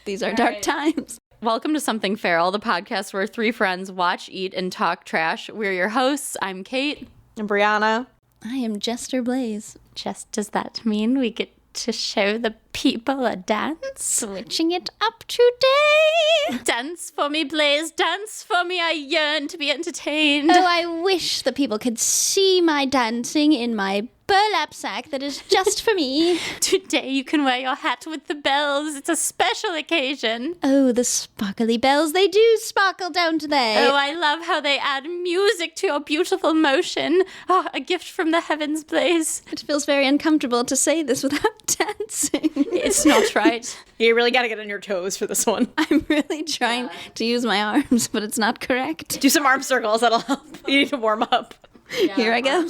These are dark times. Welcome to Something Feral, the podcast where three friends watch, eat, and talk trash. We're your hosts. I'm Kate. And Brianna. I am Jester Blaze. Just does that mean we get to show the people a dance? Switching it up today. Dance for me, Blaze. Dance for me. I yearn to be entertained. Oh, I wish the people could see my dancing in my burlap sack that is just for me. Today you can wear your hat with the bells. It's a special occasion. Oh, the sparkly bells. They do sparkle, don't they? Oh, I love how they add music to your beautiful motion. Oh, a gift from the heavens, Blaze. It feels very uncomfortable to say this without dancing. It's not right. You really got to get on your toes for this one. I'm really trying to use my arms, but it's not correct. Do some arm circles. That'll help. You need to warm up. Yeah, here I go.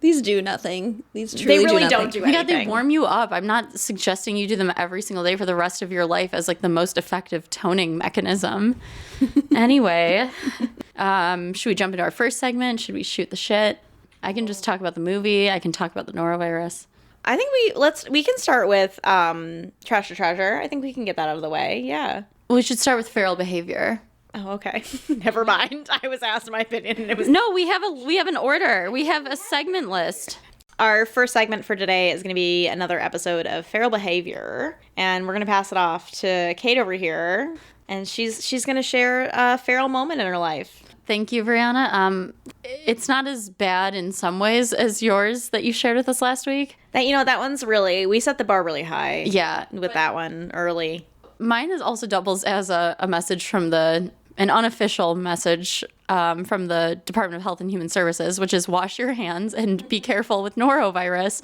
These do nothing. These truly They really do don't nothing. do Yeah, anything. they warm you up. I'm not suggesting you do them every single day for the rest of your life as like the most effective toning mechanism. Anyway, should we jump into our first segment? Should we shoot the shit? I can just talk about the movie. I can talk about the norovirus. I think we can start with Trash or Treasure. I think we can get that out of the way. Yeah. We should start with feral behavior. Oh, okay. Never mind. I was asked my opinion and it was No, we have an order. We have a segment list. Our first segment for today is going to be another episode of Feral Behavior, and we're going to pass it off to Kate over here, and she's going to share a feral moment in her life. Thank you, Brianna. It's not as bad in some ways as yours that you shared with us last week. That one's we set the bar really high. Yeah. With that one early. Mine is also doubles as a message from an unofficial message from the Department of Health and Human Services, which is wash your hands and be careful with norovirus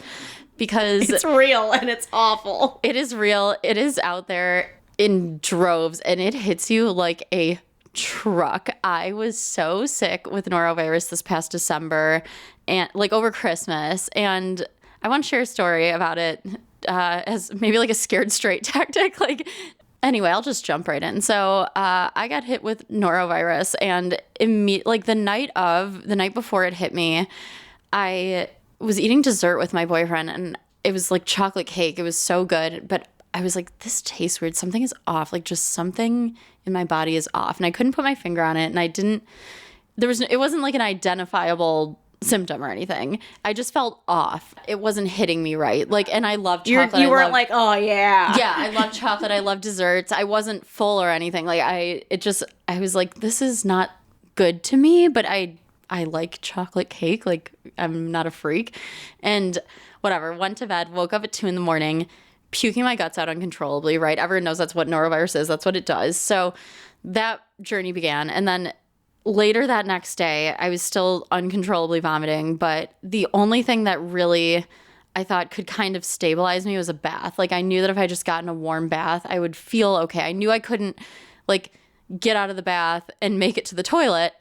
because It's real and it's awful. it is real. It is out there in droves and it hits you like a truck. I was so sick with norovirus this past December and like over Christmas, and I want to share a story about it as maybe like a scared straight tactic. Anyway, I'll just jump right in. So I got hit with norovirus, and the night before it hit me, I was eating dessert with my boyfriend, and it was like chocolate cake. It was so good, but I was like, this tastes weird. Something is off. Like just something in my body is off, and I couldn't put my finger on it, and it wasn't like an identifiable symptom or anything. I just felt off. It wasn't hitting me right. And I love chocolate. You weren't like, oh yeah. Yeah, I love chocolate. I love desserts. I wasn't full or anything. I was like, this is not good to me, but I like chocolate cake. Like I'm not a freak. And whatever, went to bed, woke up at 2 a.m, puking my guts out uncontrollably, right? Everyone knows that's what norovirus is. That's what it does. So that journey began. And then later that next day, I was still uncontrollably vomiting, but the only thing that really I thought could kind of stabilize me was a bath. I knew that if I just got in a warm bath, I would feel okay. I knew I couldn't get out of the bath and make it to the toilet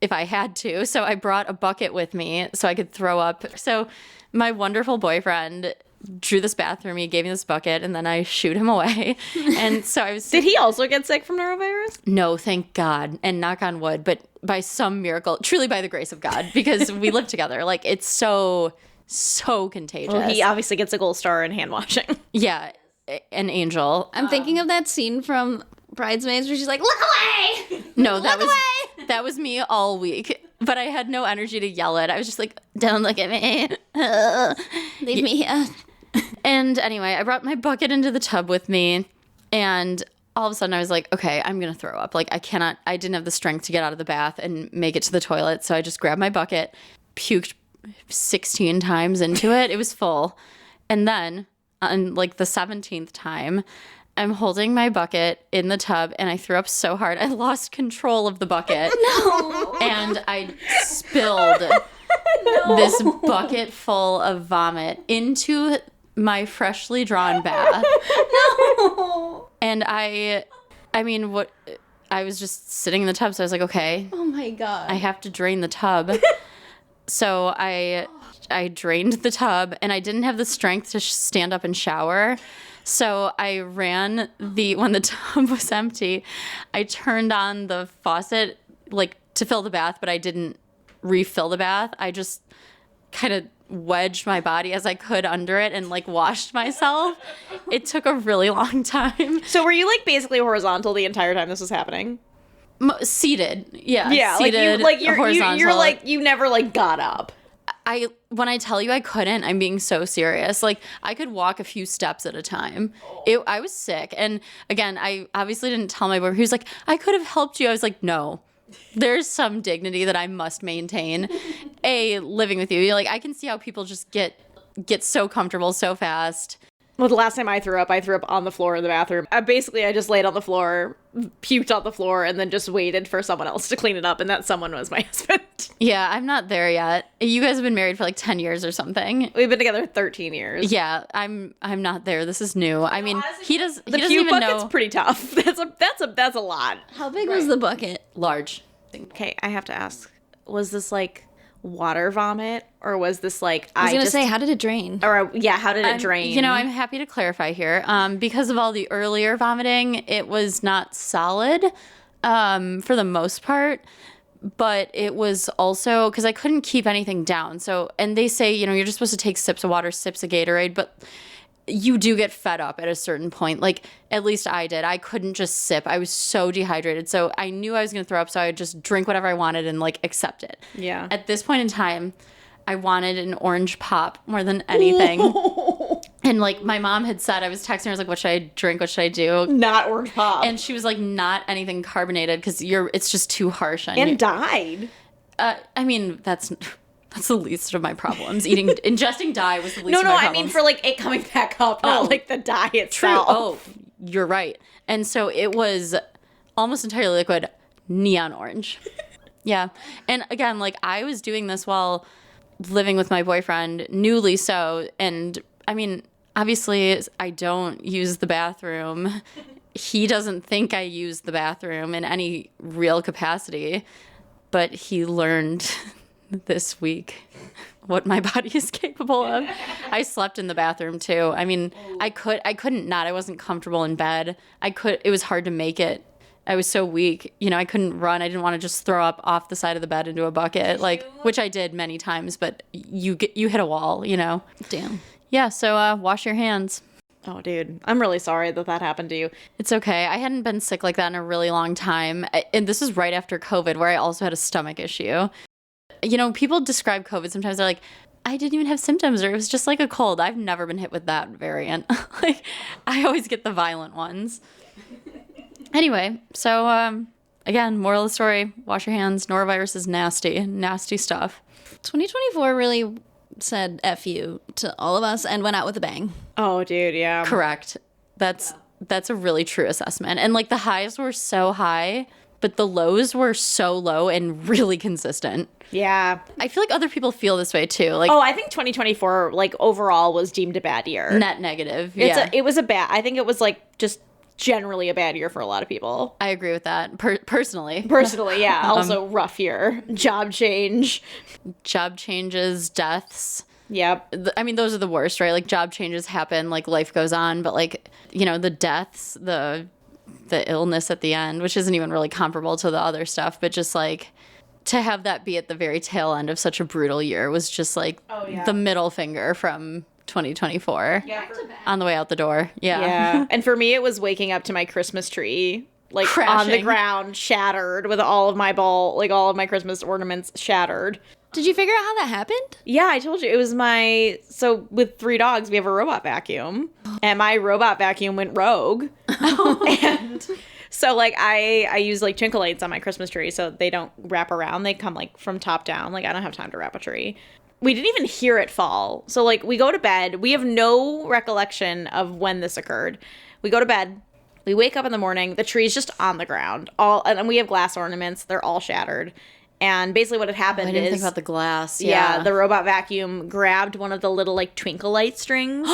if I had to. So I brought a bucket with me so I could throw up. So my wonderful boyfriend drew this bath for me, gave me this bucket, and then I shooed him away. And so I was... Did he also get sick from norovirus? No, thank God. And knock on wood, but by some miracle, truly by the grace of God, because we live together. It's so contagious. Well, he obviously gets a gold star in hand washing. Yeah, an angel. I'm thinking of that scene from Bridesmaids where she's like, look away! No, that was me all week. But I had no energy to yell it. I was just like, don't look at me. Leave me here. And anyway, I brought my bucket into the tub with me, and all of a sudden I was like, okay, I'm going to throw up. I didn't have the strength to get out of the bath and make it to the toilet. So I just grabbed my bucket, puked 16 times into it. It was full. And then on the 17th time, I'm holding my bucket in the tub, and I threw up so hard I lost control of the bucket. No. And I spilled this bucket full of vomit into my freshly drawn bath. No. And I was just sitting in the tub, so I was like, okay, Oh my God. I have to drain the tub. So I drained the tub, and I didn't have the strength to stand up and shower. So I ran when the tub was empty, I turned on the faucet to fill the bath, but I didn't refill the bath. I just kind of wedged my body as I could under it and like washed myself. It took a really long time. So were you like basically horizontal the entire time this was happening? Seated. Yeah. Yeah, Seated, you're like you never like got up. When I tell you I couldn't, I'm being so serious. Like, I could walk a few steps at a time. I was sick. And again, I obviously didn't tell my boyfriend. He was like, I could have helped you. I was like, no. There's some dignity that I must maintain. Living with you. You're like, I can see how people just get so comfortable so fast. Well, the last time I threw up on the floor in the bathroom. I just laid on the floor, puked on the floor, and then just waited for someone else to clean it up, and that someone was my husband. Yeah, I'm not there yet. You guys have been married for like 10 years or something. We've been together 13 years. Yeah, I'm not there. This is new. I mean, he doesn't The even puke know. bucket's pretty tough. That's a lot. How big was the bucket? Large. Okay, I have to ask. Was this like water vomit, or was this like I was gonna say, how did it drain? Or yeah, how did it drain? You know, I'm happy to clarify here. Because of all the earlier vomiting, it was not solid for the most part. But it was also because I couldn't keep anything down. So, and they say, you know, you're just supposed to take sips of water, sips of Gatorade, but you do get fed up at a certain point. Like, at least I did. I couldn't just sip. I was so dehydrated. So I knew I was going to throw up. So I would just drink whatever I wanted and like accept it. Yeah. At this point in time, I wanted an orange pop more than anything. And like my mom had said, I was texting her, I was like, what should I drink? What should I do? Not orange pop. And she was like, not anything carbonated because it's just too harsh on you. And died. I mean, that's the least of my problems. Ingesting dye was the least of my problems. I mean for like it coming back up, not like the dye itself. Oh, you're right. And so it was almost entirely liquid, neon orange. Yeah. And again, like I was doing this while living with my boyfriend, newly so. And I mean, obviously I don't use the bathroom. He doesn't think I use the bathroom in any real capacity, but he learned this week what my body is capable of. I slept in the bathroom too. I mean, I couldn't not. I wasn't comfortable in bed. It was hard to make it. I was so weak. You know, I couldn't run. I didn't want to just throw up off the side of the bed into a bucket, which I did many times, but you hit a wall, you know. Damn. Yeah, so wash your hands. Oh, dude. I'm really sorry that happened to you. It's okay. I hadn't been sick like that in a really long time. And this is right after COVID, where I also had a stomach issue. You know, people describe COVID sometimes, they're like, I didn't even have symptoms, or it was just like a cold. I've never been hit with that variant. Like, I always get the violent ones. Anyway, so again, moral of the story, wash your hands. Norovirus is nasty stuff. 2024 really said F you to all of us and went out with a bang. Oh, dude, yeah. Correct. That's a really true assessment. And like the highs were so high, but the lows were so low and really consistent. Yeah. I feel like other people feel this way too. Like, I think 2024 like overall was deemed a bad year. Net negative. Yeah. I think it was like just generally a bad year for a lot of people. I agree with that. Personally, yeah. Also rough year. Job changes, deaths. Yep. I mean, those are the worst, right? Like job changes happen, like life goes on, but like, you know, the deaths, the illness at the end, which isn't even really comparable to the other stuff, but just like to have that be at the very tail end of such a brutal year was just like the middle finger from 2024 on the way out the door. Yeah. And for me, it was waking up to my Christmas tree, like crashing on the ground, shattered with all of my Christmas ornaments shattered. Did you figure out how that happened? Yeah, I told you. It was so with 3 dogs, we have a robot vacuum, and my robot vacuum went rogue. And so like I use like twinkle lights on my Christmas tree so they don't wrap around. They come like from top down. Like I don't have time to wrap a tree. We didn't even hear it fall. So like we go to bed. We have no recollection of when this occurred. We go to bed. We wake up in the morning. The tree's just on the ground. And we have glass ornaments. They're all shattered. And basically what had happened I didn't think about the glass. Yeah, the robot vacuum grabbed one of the little like twinkle light strings.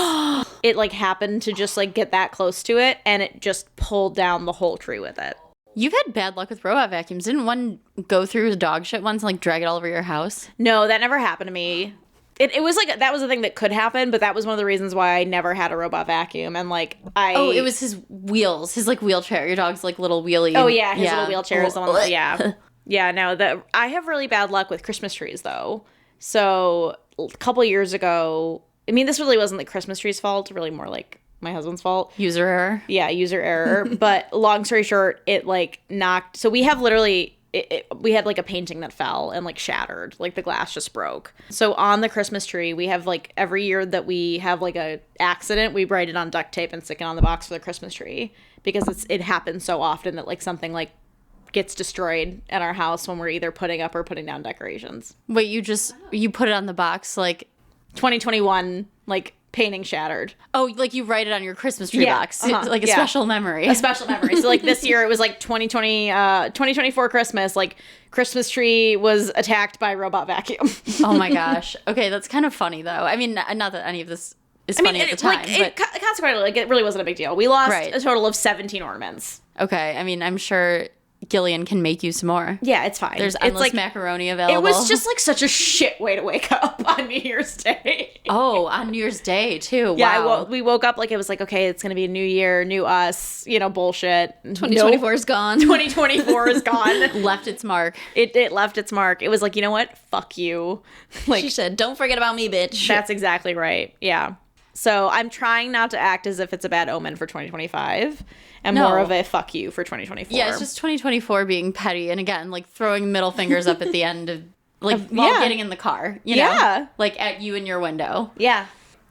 It like happened to just like get that close to it, and it just pulled down the whole tree with it. You've had bad luck with robot vacuums. Didn't one go through the dog shit once and like drag it all over your house? No, that never happened to me. It was like that was the thing that could happen, but that was one of the reasons why I never had a robot vacuum. And like it was his wheels, his like wheelchair. Your dog's like little wheelie. Oh yeah, his little wheelchair is the one. Yeah. Yeah, no, I have really bad luck with Christmas trees, though. So a couple years ago, I mean, this really wasn't the Christmas tree's fault, really more like my husband's fault. User error. Yeah, user error. But long story short, it like knocked. So we have literally, we had like a painting that fell and like shattered. Like the glass just broke. So on the Christmas tree, we have like every year that we have like a accident, we write it on duct tape and stick it on the box for the Christmas tree because it happens so often that like something like gets destroyed at our house when we're either putting up or putting down decorations. Wait, you put it on the box like 2021, like painting shattered. Oh, like you write it on your Christmas tree box. Like a special memory. A special memory. So like this year it was like 2024 Christmas, like Christmas tree was attacked by a robot vacuum. Oh my gosh. Okay, that's kind of funny though. I mean, not that any of this is funny at the time, but consequently, like it really wasn't a big deal. We lost Right. a total of 17 ornaments. okay. I mean, I'm sure Gillian can make you some more. Yeah, it's fine. There's it's endless like macaroni available. It was just like such a shit way to wake up on New Year's Day. Oh, on New Year's Day too. Yeah, Wow. we woke up like it was like, okay, it's gonna be a new year, new us, bullshit. 2024 is gone. 2024 is gone. Left its mark. It left its mark. It was like, you know what? Fuck you. Like She said, "Don't forget about me, bitch." that's exactly right. Yeah. So I'm trying not to act as if it's a bad omen for 2025 and No. more of a fuck you for 2024. Yeah, it's just 2024 being petty and again, like throwing middle fingers up at the end of like while yeah. getting in the car, you know? Yeah. Like at you in your window. Yeah.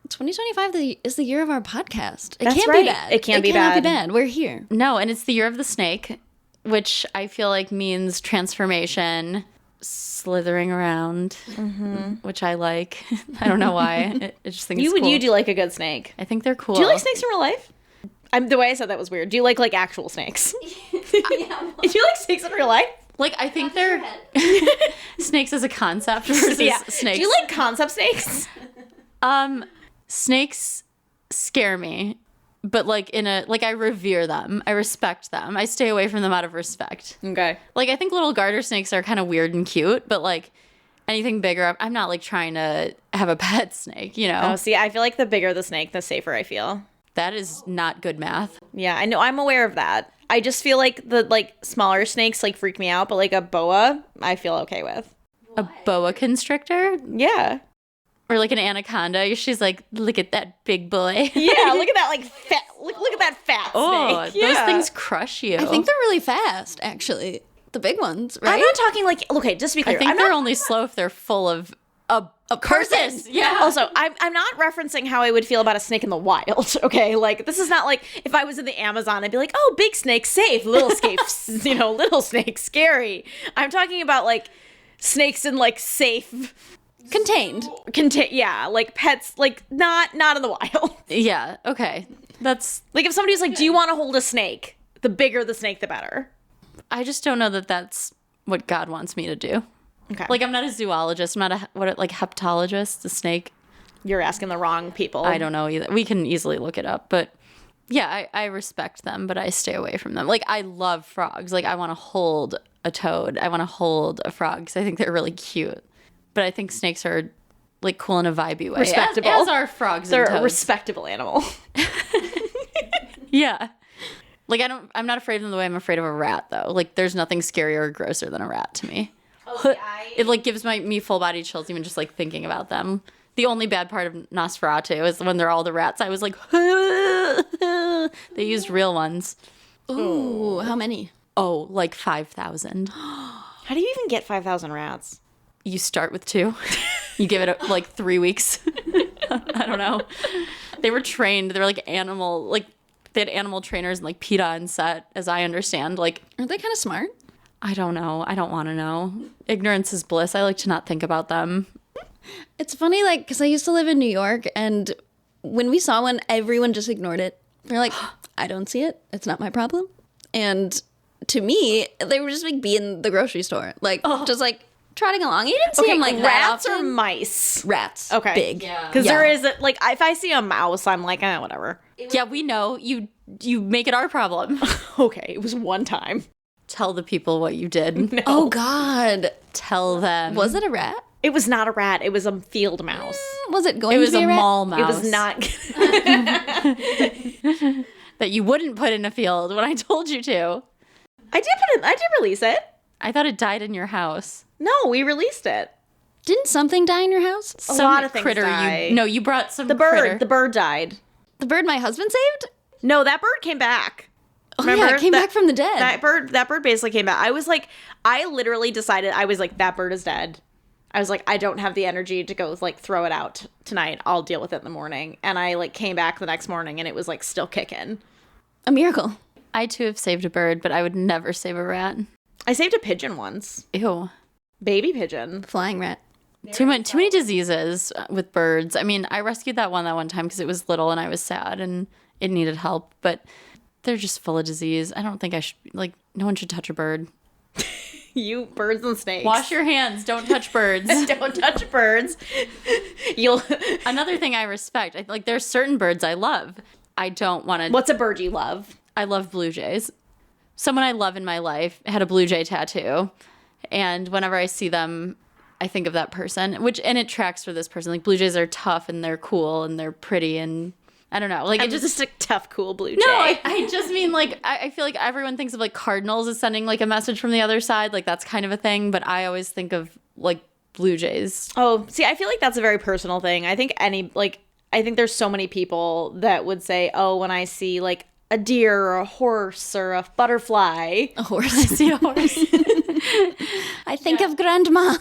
2025 is the year of our podcast. It That's can't right. be bad. It can't be cannot bad. be bad. We're here. No, and it's the year of the snake, which I feel like means transformation, slithering around, which I like. I don't know why. I just think it's cool. You do like a good snake. I think they're cool. Do you like snakes in real life? The way I said that was weird. Do you like actual snakes? Do you like snakes in real life? Like, I think they're snakes as a concept versus snakes. Do you like concept snakes? Snakes scare me, but like I revere them. I respect them. I stay away from them out of respect. Okay. Like, I think little garter snakes are kind of weird and cute, but like anything bigger, I'm not like trying to have a pet snake, you know? Oh, see, I feel like the bigger the snake, the safer I feel. That is not good math. Yeah, I know. I'm aware of that. I just feel like the smaller snakes freak me out, but like a boa, I feel okay with. A boa constrictor? Yeah. Or like an anaconda. She's like, look at that big boy. Yeah, look at that fat. Look at that fat Oh, snake. those Yeah. things crush you. I think they're really fast, actually. The big ones, right? I'm not talking okay, just to be clear. I think I'm they're not, only slow if they're full of a person. Yeah. also, I'm not referencing how I would feel about a snake in the wild, okay? Like, this is not like if I was in the Amazon, I'd be like, oh, big snake, safe. Little snake, little snake, scary. I'm talking about, snakes in, safe... Contained. Yeah, pets, not in the wild. Yeah. Okay. That's. Like, if somebody was like, do you want to hold a snake? The bigger the snake, the better. I just don't know that that's what God wants me to do. Okay. Like, I'm not a zoologist. I'm not hepatologist. A snake. You're asking the wrong people. I don't know either. We can easily look it up, but yeah, I respect them, but I stay away from them. Like, I love frogs. Like, I want to hold a toad. I want to hold a frog because I think they're really cute. But I think snakes are cool in a vibey way. Respectable. As are frogs They're and toads. a respectable animal. Yeah. I'm not afraid of them the way I'm afraid of a rat, though. Like, there's nothing scarier or grosser than a rat to me. Oh, It, gives me full body chills even just, thinking about them. The only bad part of Nosferatu is when they're all the rats. I was like, they used real ones. Ooh, how many? Oh, 5,000. How do you even get 5,000 rats? You start with 2. You give it 3 weeks. I don't know. They were trained. They were animal, they had animal trainers and PETA on set, as I understand. Aren't they kind of smart? I don't know. I don't want to know. Ignorance is bliss. I like to not think about them. It's funny, because I used to live in New York, and when we saw one, everyone just ignored it. They're like, I don't see it. It's not my problem. And to me, they were just be in the grocery store, just trotting along. You didn't see them that rats or often. mice? Rats. Okay. Big. Yeah. Because there is, if I see a mouse, I'm like, whatever. Yeah, we know. You make it our problem. Okay, it was one time. Tell the people what you did. No. Oh, God. Tell them. Was it a rat? It was not a rat. It was a field mouse. Was it going It was to be a a rat? mall mouse. It was not. that you wouldn't put in a field when I told you to. I did release it. I thought it died in your house. No, we released it. Didn't something die in your house? A lot of things critter. die. You brought some The bird. critter. The bird died. The bird my husband saved? No, that bird came back. Oh, yeah, it came back from the dead. That bird basically came back. I literally decided, I was like, that bird is dead. I was like, I don't have the energy to go like throw it out tonight. I'll deal with it in the morning. And I like came back the next morning and it was like still kicking. A miracle. I too have saved a bird, but I would never save a rat. I saved a pigeon once. Ew. Baby pigeon. Flying rat. Too many diseases with birds. I mean, I rescued that one time because it was little and I was sad and it needed help, but they're just full of disease. I don't think I should, like, no one should touch a bird. You birds and snakes. Wash your hands. Don't touch birds. Don't touch birds. Another thing I respect, like, there's certain birds I love. I don't want to. What's a bird you love? I love blue jays. Someone I love in my life had a blue jay tattoo. And whenever I see them, I think of that person, and it tracks for this person. Like, blue jays are tough and they're cool and they're pretty and I don't know. Like, I'm just a tough, cool blue jay. No, I just mean, like, I feel like everyone thinks of, like, cardinals as sending, like, a message from the other side. Like, that's kind of a thing. But I always think of, like, blue jays. Oh, see, I feel like that's a very personal thing. I think I think there's so many people that would say, oh, when I see, like, a deer or a horse or a butterfly. A horse. I see a horse. I think of grandma.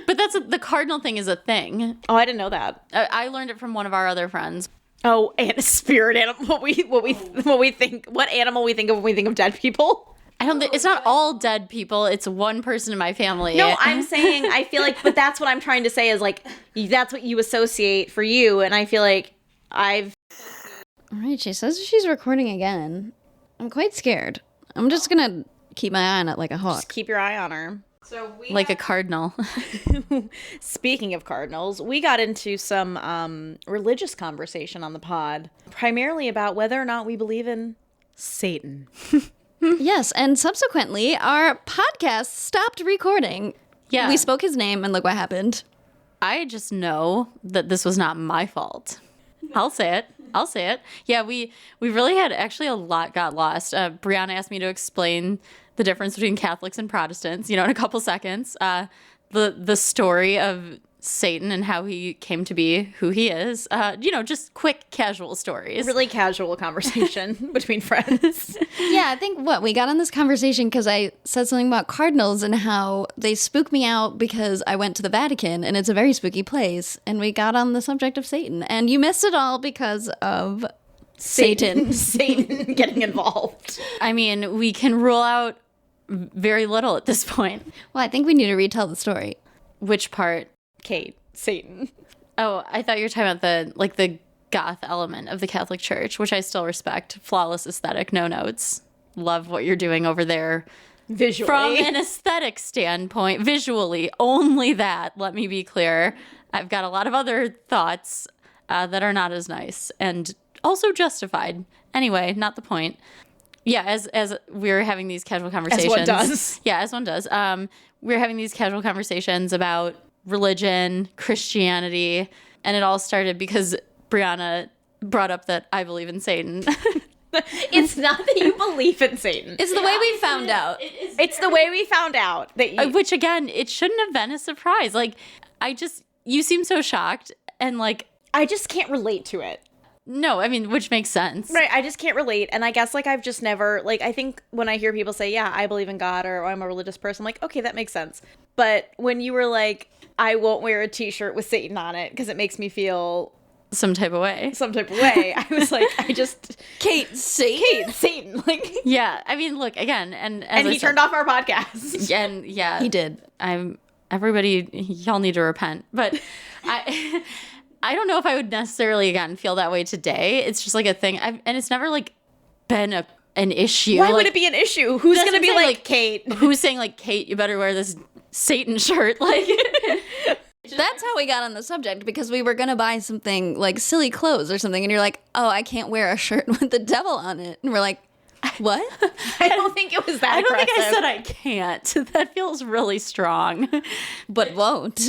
But the cardinal thing is a thing. Oh, I didn't know that. I learned it from one of our other friends. Oh, and a spirit animal. What animal we think of when we think of dead people? I don't think it's not all dead people. It's one person in my family. No, I'm saying I feel like, but that's what I'm trying to say is like that's what you associate for you, and I feel like I've. All right, she says she's recording again. I'm quite scared. I'm just gonna keep my eye on it like a hawk. Just keep your eye on her. So like a cardinal. Speaking of cardinals, we got into some religious conversation on the pod, primarily about whether or not we believe in Satan. Yes, and subsequently, our podcast stopped recording. Yeah. We spoke his name, and look what happened. I just know that this was not my fault. I'll say it. Yeah, we really had actually a lot got lost. Brianna asked me to explain the difference between Catholics and Protestants, in a couple seconds. The story of Satan and how he came to be who he is. Just quick, casual stories. Really casual conversation between friends. Yeah, I think we got on this conversation because I said something about cardinals and how they spook me out because I went to the Vatican and it's a very spooky place. And we got on the subject of Satan. And you missed it all because of Satan. Satan getting involved. I mean, we can rule out very little at this point. Well, I think we need to retell the story. Which part? Kate, Satan. Oh, I thought you were talking about the goth element of the Catholic Church, which I still respect. Flawless aesthetic, no notes. Love what you're doing over there. Visually. From an aesthetic standpoint, visually, only that, let me be clear. I've got a lot of other thoughts that are not as nice and also justified. Anyway, not the point. Yeah, as we're having these casual conversations. As one does. Yeah, as one does. We're having these casual conversations about religion, Christianity, and it all started because Brianna brought up that I believe in Satan. It's not that you believe in Satan. It's the way we found out. It's the way we found out that you... Which, again, it shouldn't have been a surprise. Like, you seem so shocked, and, like... I just can't relate to it. No, I mean, which makes sense. Right, I just can't relate. And I guess, like, I've just never... Like, I think when I hear people say, yeah, I believe in God, or I'm a religious person, I'm like, okay, that makes sense. But when you were like, I won't wear a t-shirt with Satan on it because it makes me feel... Some type of way. I was like, I just... Kate, Satan. Like... Yeah, I mean, look, again, and he turned off our podcast. And, yeah. He did. Everybody, y'all need to repent. But I don't know if I would necessarily, again, feel that way today. It's just like a thing. And it's never, like, been an issue. Why would it be an issue? Who's going to be like, Kate? Who's saying, like, Kate, you better wear this Satan shirt? Like... That's how we got on the subject, because we were going to buy something like silly clothes or something. And you're like, oh, I can't wear a shirt with the devil on it. And we're like, what? I don't think it was that I don't aggressive. think I said I can't. That feels really strong. But won't.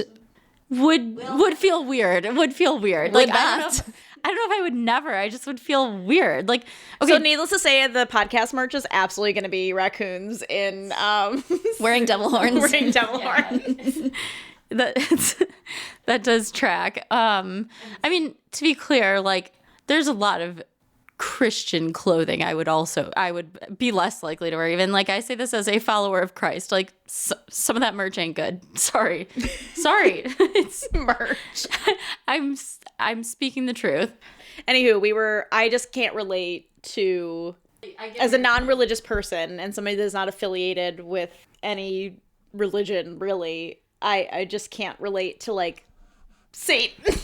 Would feel weird. It would feel weird. Would Like, I don't know if I would never. I just would feel weird. Like, okay. So needless to say, the podcast merch is absolutely going to be raccoons in Wearing devil horns. wearing devil horns. that does track. I mean, to be clear, like there's a lot of Christian clothing I would be less likely to wear. Even like I say this as a follower of Christ, like some of that merch ain't good. Sorry. It's Merch. I'm speaking the truth. Anywho, I just can't relate to, as a non-religious person and somebody that's not affiliated with any religion, really, I just can't relate to like Satan.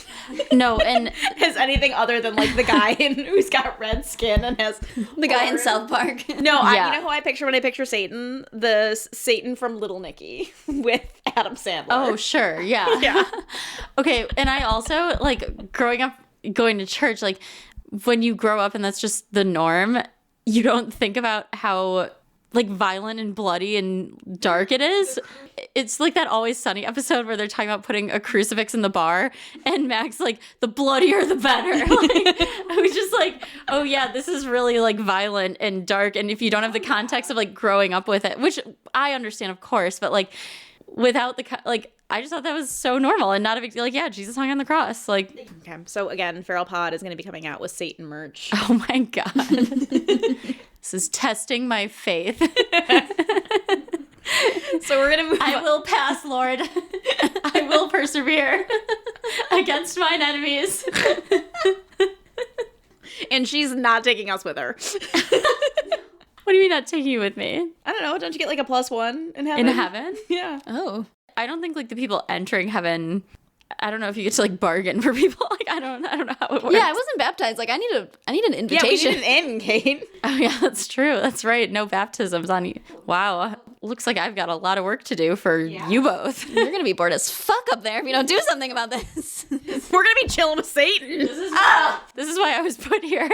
No, and as anything other than like the guy who's got red skin and has The guy in South Park. No, Yeah. you know who I picture when I picture Satan? The Satan from Little Nicky with Adam Sandler. oh sure, yeah. Yeah. Okay, and I also like growing up going to church, like when you grow up and that's just the norm, you don't think about how like violent and bloody and dark it is. It's like that Always Sunny episode where they're talking about putting a crucifix in the bar and Mac's like, the bloodier the better. Like, I was just like, oh yeah, this is really like violent and dark. And if you don't have the context of like growing up with it, which I understand, of course, but like without like, I just thought that was so normal and not a big deal. Like, yeah, Jesus hung on the cross. Like, Okay, so again, Feral Pod is going to be coming out with Satan merch. oh my God. This is testing my faith. So we're going to move I on. will pass, Lord. I will persevere against mine enemies. And she's not taking us with her. What do you mean not taking you with me? I don't know. Don't you get like a +1 in heaven? In heaven? Yeah. Oh. I don't think like the people entering heaven, I don't know if you get to like bargain for people. Like I don't know how it works. Yeah, I wasn't baptized. Like I need an Yeah, we invitation. need an in, Kate. Oh yeah, that's true. That's right. No baptisms on you. Wow. Looks like I've got a lot of work to do for you both. You're gonna be bored as fuck up there if you don't do something about this. We're going to be chilling with Satan. This is why I was put here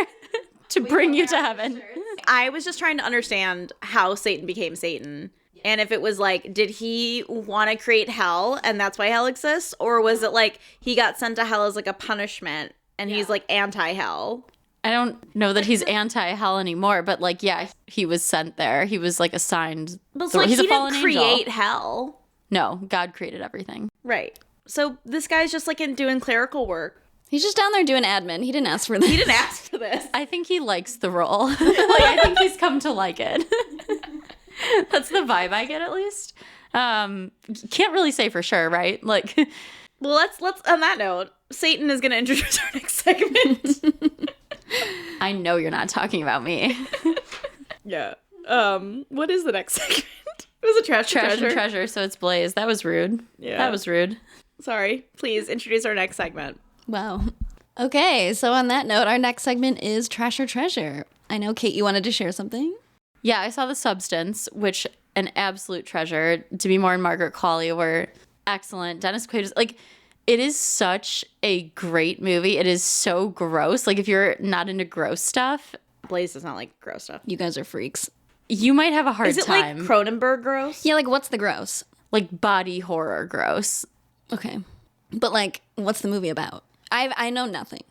to bring you to heaven. I was just trying to understand how Satan became Satan. And if it was like, did he want to create hell and that's why hell exists? Or was it like he got sent to hell as like a punishment and he's like anti-hell? I don't know that he's anti-hell anymore, but like, yeah, he was sent there. He was like assigned. But it's like he's he a fallen didn't create angel. hell. No, God created everything. Right. So this guy's just like doing clerical work. He's just down there doing admin. He didn't ask for this. He didn't ask for this. I think he likes the role. Like, I think he's come to like it. That's the vibe I get, at least. Can't really say for sure, right? Like, Well, let's on that note, Satan is going to introduce our next segment. I know you're not talking about me. Yeah. What is the next segment? It was a trash Trash and treasure, so it's Blaze. That was rude. Yeah. That was rude. Sorry. Please introduce our next segment. Wow. Okay, so on that note, our next segment is Trash or Treasure. I know, Kate, you wanted to share something. Yeah, I saw The Substance, which an absolute treasure. Demi Moore and Margaret Qualley were excellent. Dennis Quaid was like, it is such a great movie. It is so gross. Like, if you're not into gross stuff, Blaze does not like gross stuff. You guys are freaks. you might have a hard Is it time. like Cronenberg gross? Yeah, like what's the gross? Like body horror gross. Okay. But like, what's the movie about? I know nothing.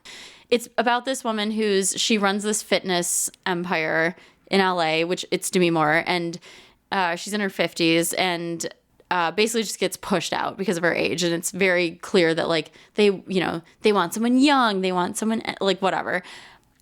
It's about this woman she runs this fitness empire in LA, which it's Demi Moore, and she's in her 50s and basically just gets pushed out because of her age. And it's very clear that like they want someone young, they want someone like whatever.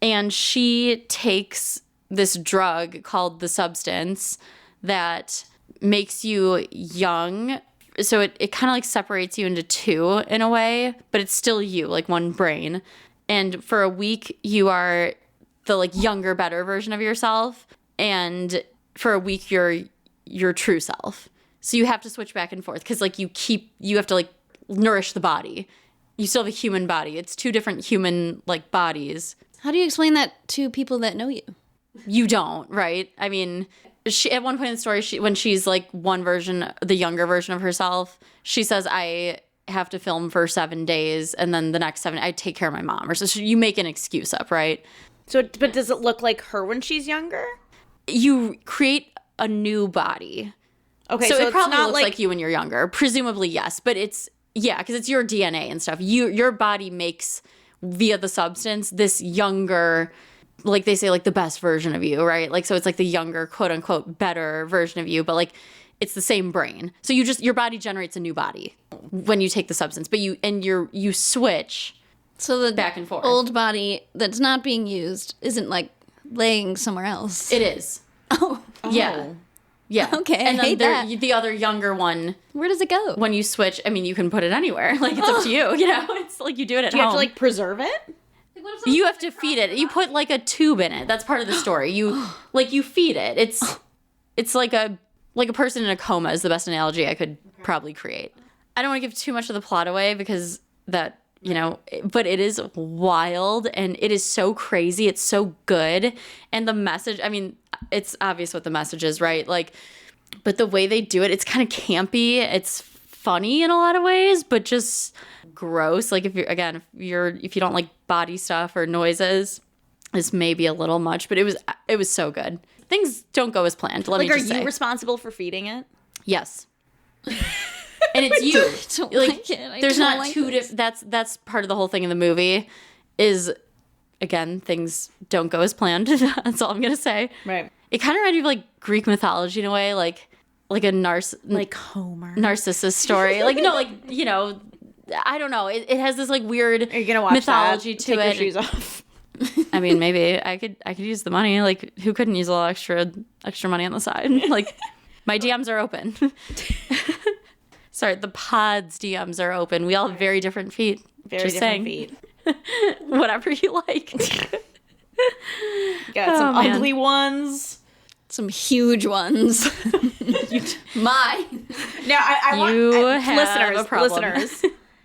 And she takes this drug called The Substance that makes you young. So it kind of like separates you into two in a way, but it's still you, like one brain. And for a week, you are the like younger, better version of yourself. And for a week, you're your true self. So you have to switch back and forth because like you have to like nourish the body. You still have a human body. It's two different human like bodies. How do you explain that to people that know you? You don't, right? I mean, she at one point in the story, when she's like the younger version of herself, she says, I have to film for 7 days, and then the next 7, I take care of my mom. Or so you make an excuse up, right? So, but does it look like her when she's younger? You create a new body. Okay, So it it's probably not looks like you when you're younger. Presumably, yes. But it's, yeah, because it's your DNA and stuff. Your body makes, via the substance, this younger, like they say, like the best version of you, right? Like, so it's like the younger, quote unquote, better version of you. But like, it's the same brain. So your body generates a new body when you take the substance, but you switch So the back and forth. old body that's not being used isn't like laying somewhere else. It is. Oh, Yeah. Yeah. Okay, I And then hate that. the other younger one, where does it go? when you switch, I mean, you can put it anywhere. Like, it's up to you, you know? It's like you do it at Do you home. have to like preserve it? You have to feed it. You put like a tube in it. That's part of the story. You feed it. It's like a person in a coma is the best analogy I could probably create. I don't want to give too much of the plot away because that, you know, but it is wild and it is so crazy. It's so good. And the message, I mean, it's obvious what the message is, right? Like, but the way they do it, it's kind of campy. It's funny in a lot of ways, but just gross. Like if you don't like body stuff or noises, this may be a little much, but it was so good. Things don't go as planned. Let me just say. Are you responsible for feeding it? Yes. And it's you. I don't like it. I There's don't not like two this. that's part of the whole thing in the movie is, again, things don't go as planned. That's all I'm gonna say. Right. It kind of reminded me of like Greek mythology in a way, like a Like Homer. Narcissus story. Like no, like, you know, I don't know. It has this like weird Are you gonna watch mythology that? to Take it. your shoes off. I mean, maybe I could use the money. Like, who couldn't use a little extra money on the side? Like, my DMs are open. Sorry, the pod's DMs are open. We all have very different feet. Very Just different saying. feet. Whatever you like. Got some man. ugly ones. Some huge ones. My. Now I want You have a problem. listeners.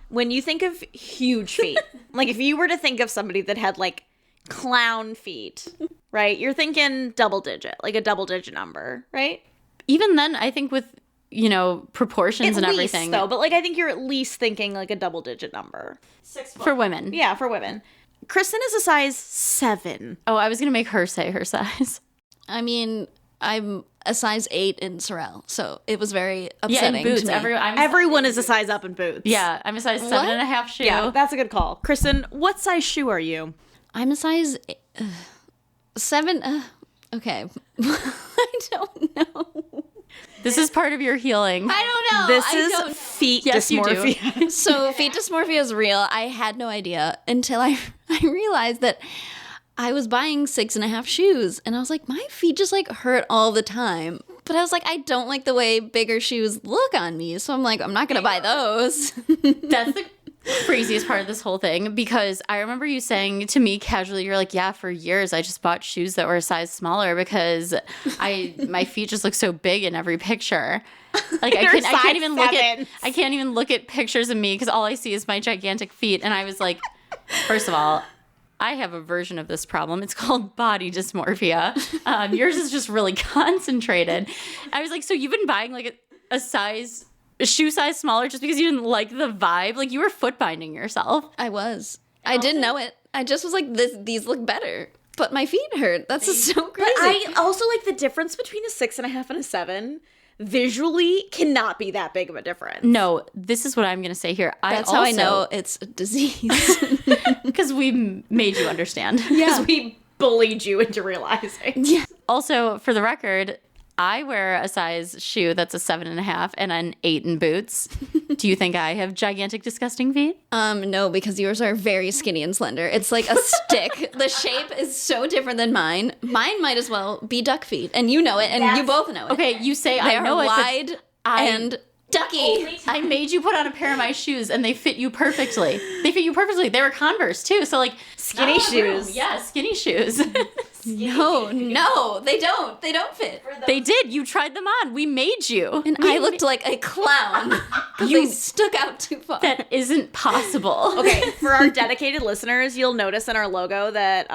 When you think of huge feet, like if you were to think of somebody that had like clown feet, right? You're thinking double digit, like a double digit number, right? Even then, I think with, you know, proportions and everything. Though, but like I think you're at least thinking like a double digit number. 6 for women. Yeah, for women. Kristen is a size 7. Oh, I was going to make her say her size. I mean, I'm a size 8 in Sorel, so it was very Yeah, upsetting in boots. to me. Everyone is a size up in boots. Yeah, I'm a size 7.5 shoe. Yeah, that's a good call. Kristen, what size shoe are you? I'm a size 7. Okay. I don't know. This is part of your healing. I don't know. This I is don't- feet Yes, you do. dysmorphia. So feet dysmorphia is real. I had no idea until I realized that I was buying 6.5 shoes, and I was like, my feet just like hurt all the time. But I was like, I don't like the way bigger shoes look on me, so I'm like, I'm not gonna buy those. That's the craziest part of this whole thing, because I remember you saying to me casually, you're like, yeah, for years I just bought shoes that were a size smaller because my feet just look so big in every picture. Like I can't even look at pictures of me because all I see is my gigantic feet. And I was like, first of all, I have a version of this problem. It's called body dysmorphia. Yours is just really concentrated. I was like, so you've been buying like a shoe size smaller just because you didn't like the vibe? Like you were foot binding yourself. I was. I didn't know it. I just was like, these look better. But my feet hurt. That's just so crazy. But I also like the difference between a 6.5 and a 7 visually cannot be that big of a difference. No, this is what I'm going to say here. That's how I know it's a disease. Because we made you understand. Because we bullied you into realizing. Yeah. Also, for the record, I wear a size shoe that's a 7.5 and an 8 in boots. Do you think I have gigantic, disgusting feet? No, because yours are very skinny and slender. It's like a stick. The shape is so different than mine. Mine might as well be duck feet, and you know it, and you both know it. Okay, you say They I are know it, but wide and ducky. I made you put on a pair of my shoes and they fit you perfectly. They fit you perfectly. They were Converse too. So like Skinny shoes. Yeah, skinny shoes. No, they don't. They don't fit. They did. You tried them on. We made you. And I looked like a clown because they stuck out too far. That isn't possible. Okay, for our dedicated listeners, you'll notice in our logo that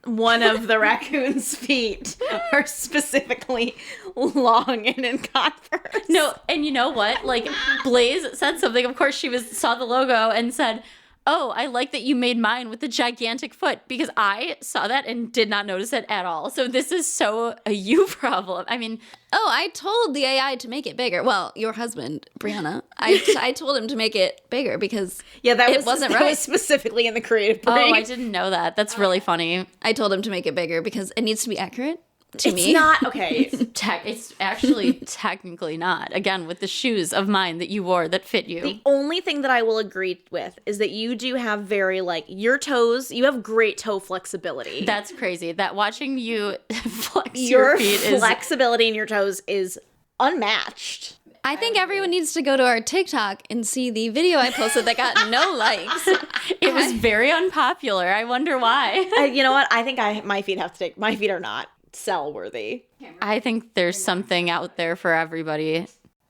one of the raccoon's feet are specifically long and in Converse. No, and you know what? Like Blaze said something. Of course, she saw the logo and said, "Oh, I like that you made mine with the gigantic foot," because I saw that and did not notice it at all. So this is so a you problem. I mean, I told the AI to make it bigger. Well, your husband, Brianna, I told him to make it bigger because that wasn't that right. was specifically in the creative oh, brief. I didn't know that. That's really funny. I told him to make it bigger because it needs to be accurate. to It's me. not okay. It's actually technically not. Again, with the shoes of mine that you wore that fit you. The only thing that I will agree with is that you do have very, like, your toes, you have great toe flexibility. That's crazy. That watching you flex Your your feet is flexibility in your toes is unmatched. I think everyone needs to go to our TikTok and see the video I posted that got no likes. it was very unpopular. I wonder why. You know what? I think my feet are not sell worthy. I think there's something out there for everybody.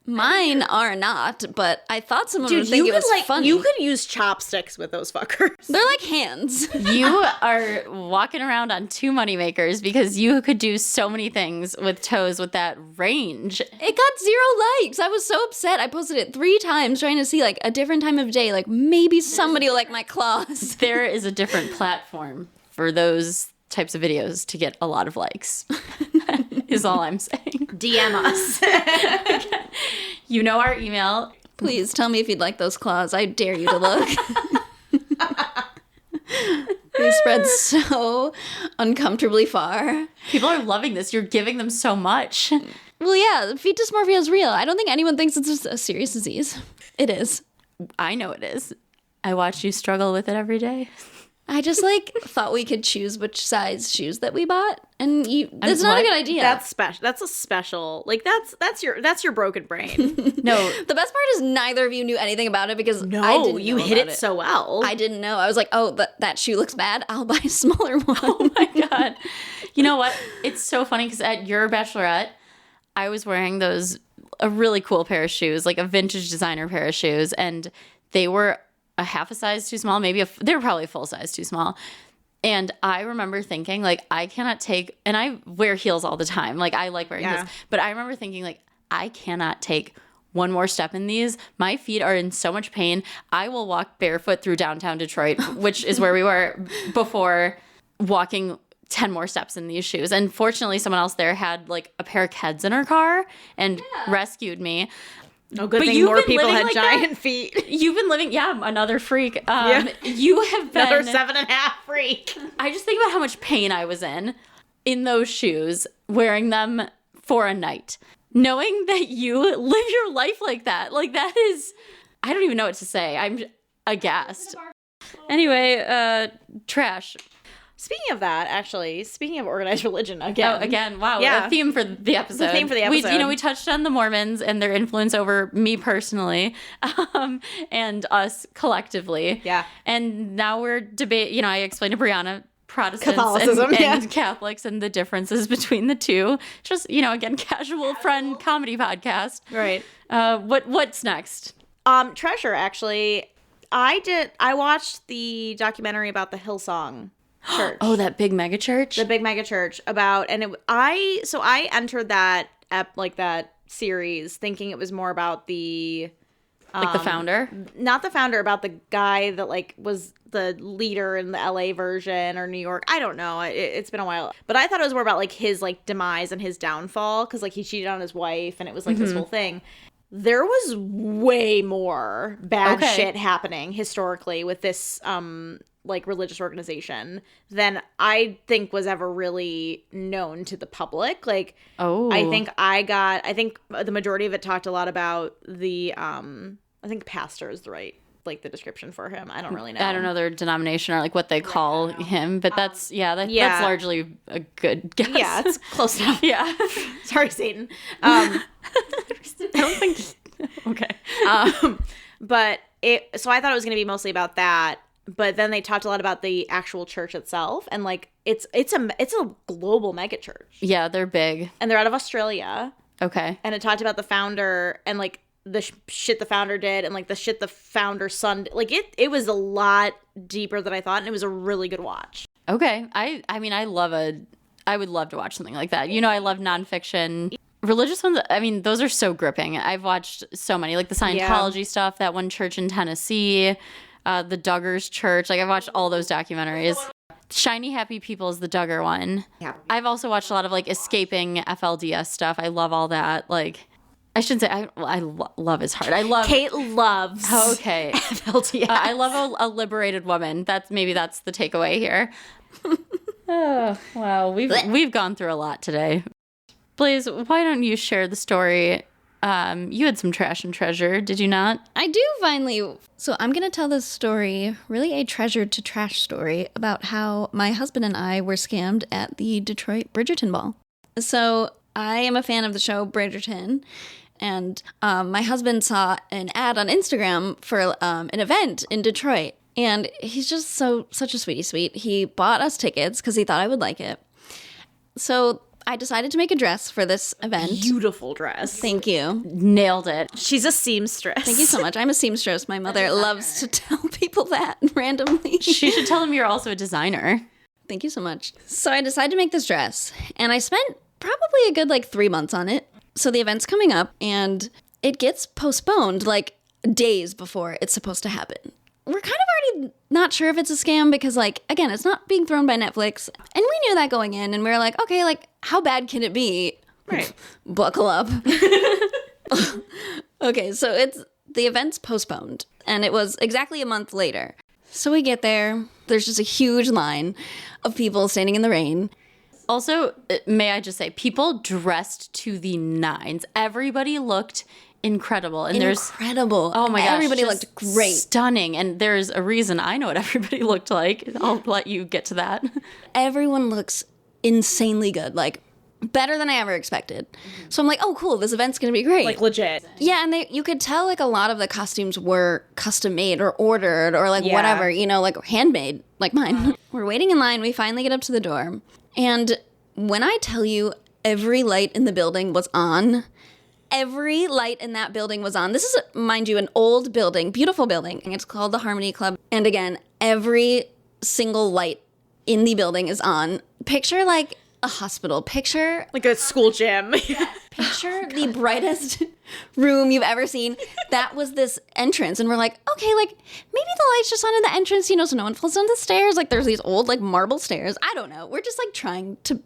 Mine are not, but I thought someone Dude, would think you it was could funny. you could use chopsticks with those fuckers. They're like hands. You are walking around on two moneymakers because you could do so many things with toes with that range. It got 0 likes. I was so upset. I posted it 3 times trying to see like a different time of day. Like maybe somebody will like my claws. There is a different platform for those types of videos to get a lot of likes. Is all I'm saying. DM us. You know our email. Please tell me if you'd like those claws. I dare you to look. They spread so uncomfortably far. People are loving this. You're giving them so much. Well, yeah, feet dysmorphia is real. I don't think anyone thinks it's a serious disease. It is. I know it is. I watch you struggle with it every day. I just like thought we could choose which size shoes that we bought, and that's not a good idea. That's special. That's a special. Like that's your broken brain. No, The best part is neither of you knew anything about it because I No, didn't you know hit about it so well. I didn't know. I was like, oh, that shoe looks bad. I'll buy a smaller one. oh my God. You know what? It's so funny because at your bachelorette, I was wearing a really cool pair of shoes, like a vintage designer pair of shoes, and they were a half a size too small, they were probably a full size too small. And I remember thinking, like, I cannot take, and I wear heels all the time. Like, I like wearing heels. But I remember thinking, like, I cannot take one more step in these. My feet are in so much pain. I will walk barefoot through downtown Detroit, which is where we were before, walking 10 more steps in these shoes. And fortunately, someone else there had, like, a pair of Keds in her car and rescued me. Oh, good But thing you've more been people living had like giant that? feet. You've been living, another freak. Yeah. You have been Another 7.5 freak. I just think about how much pain I was in those shoes, wearing them for a night. Knowing that you live your life like that. Like, that is, I don't even know what to say. I'm aghast. Anyway, trash. Speaking of that, actually, speaking of organized religion again. Oh, again, wow. Yeah. The theme for the episode. The theme for the episode. We touched on the Mormons and their influence over me personally, and us collectively. Yeah. And now we're I explained to Brianna Protestants Catholicism, and Catholics and the differences between the two. Just, again, casual friend comedy podcast. Right. What's next? Treasure, actually. I watched the documentary about the Hillsong church. Oh, that big mega church? The big mega church I entered that that series thinking it was more about the the founder? not the founder, about the guy that like was the leader in the LA version or New York. I don't know. It's been a while, but I thought it was more about like his like demise and his downfall because like he cheated on his wife and it was like this whole thing. There was way more bad shit happening historically with this like religious organization than I think was ever really known to the public. Like, I think the majority of it talked a lot about the I think pastor is the right, like, the description for him. I don't really know. I don't know their denomination or like what they call him, but that's that's largely a good guess. Yeah, it's close enough. Yeah. Sorry, Satan. I don't think. Okay. But so I thought it was going to be mostly about that. But then they talked a lot about the actual church itself, and like it's a global mega church. Yeah, they're big. And they're out of Australia. Okay. And it talked about the founder and like the shit the founder did and like the shit the founder's son did. Like it was a lot deeper than I thought, and it was a really good watch. Okay. I mean, I would love to watch something like that. I love nonfiction. Religious ones, I mean, those are so gripping. I've watched so many, like the Scientology stuff, that one church in Tennessee, the Duggars Church. Like, I've watched all those documentaries. Shiny Happy People is the Duggar one. Yeah. I've also watched a lot of like escaping FLDS stuff. I love all that. Like, I shouldn't say love is hard. I love Kate loves okay FLDS. I love a liberated woman. That's the takeaway here. Oh, wow. We've gone through a lot today. Blaze, why don't you share the story? You had some trash and treasure, did you not? I do finally. So I'm going to tell this story, really a treasure to trash story, about how my husband and I were scammed at the Detroit Bridgerton ball. So I am a fan of the show Bridgerton, and my husband saw an ad on Instagram for an event in Detroit. And he's just such a sweet. He bought us tickets because he thought I would like it. So I decided to make a dress for this event. Beautiful dress. Thank you. Nailed it. She's a seamstress. Thank you so much. I'm a seamstress. My mother loves to tell people that randomly. She should tell them you're also a designer. Thank you so much. So I decided to make this dress, and I spent probably a good 3 months on it. So the event's coming up, and it gets postponed days before it's supposed to happen. We're kind of already not sure if it's a scam because, again, it's not being thrown by Netflix. And we knew that going in, and we were like, okay, how bad can it be? Right. Buckle up. Okay, so the event's postponed, and it was exactly a month later. So we get there. There's just a huge line of people standing in the rain. Also, may I just say, people dressed to the nines. Everybody looked incredible. And Incredible. Oh my gosh. Everybody just looked great. Stunning. And there's a reason I know what everybody looked like. I'll let you get to that. Everyone looks insanely good. Better than I ever expected. So I'm like, oh, cool. This event's going to be great. Legit. Yeah, and you could tell a lot of the costumes were custom made or ordered or Yeah. whatever, handmade, like mine. We're waiting in line. We finally get up to the door. And when I tell you every light in the building was on, every light in that building was on. This is, mind you, an old building, beautiful building. And it's called the Harmony Club. And again, every single light in the building is on. Picture a hospital. Picture A school gym. Picture the brightest room you've ever seen. That was this entrance. And we're like, okay, maybe the light's just on in the entrance, so no one falls down the stairs. There's these old, marble stairs. I don't know. We're just, trying to...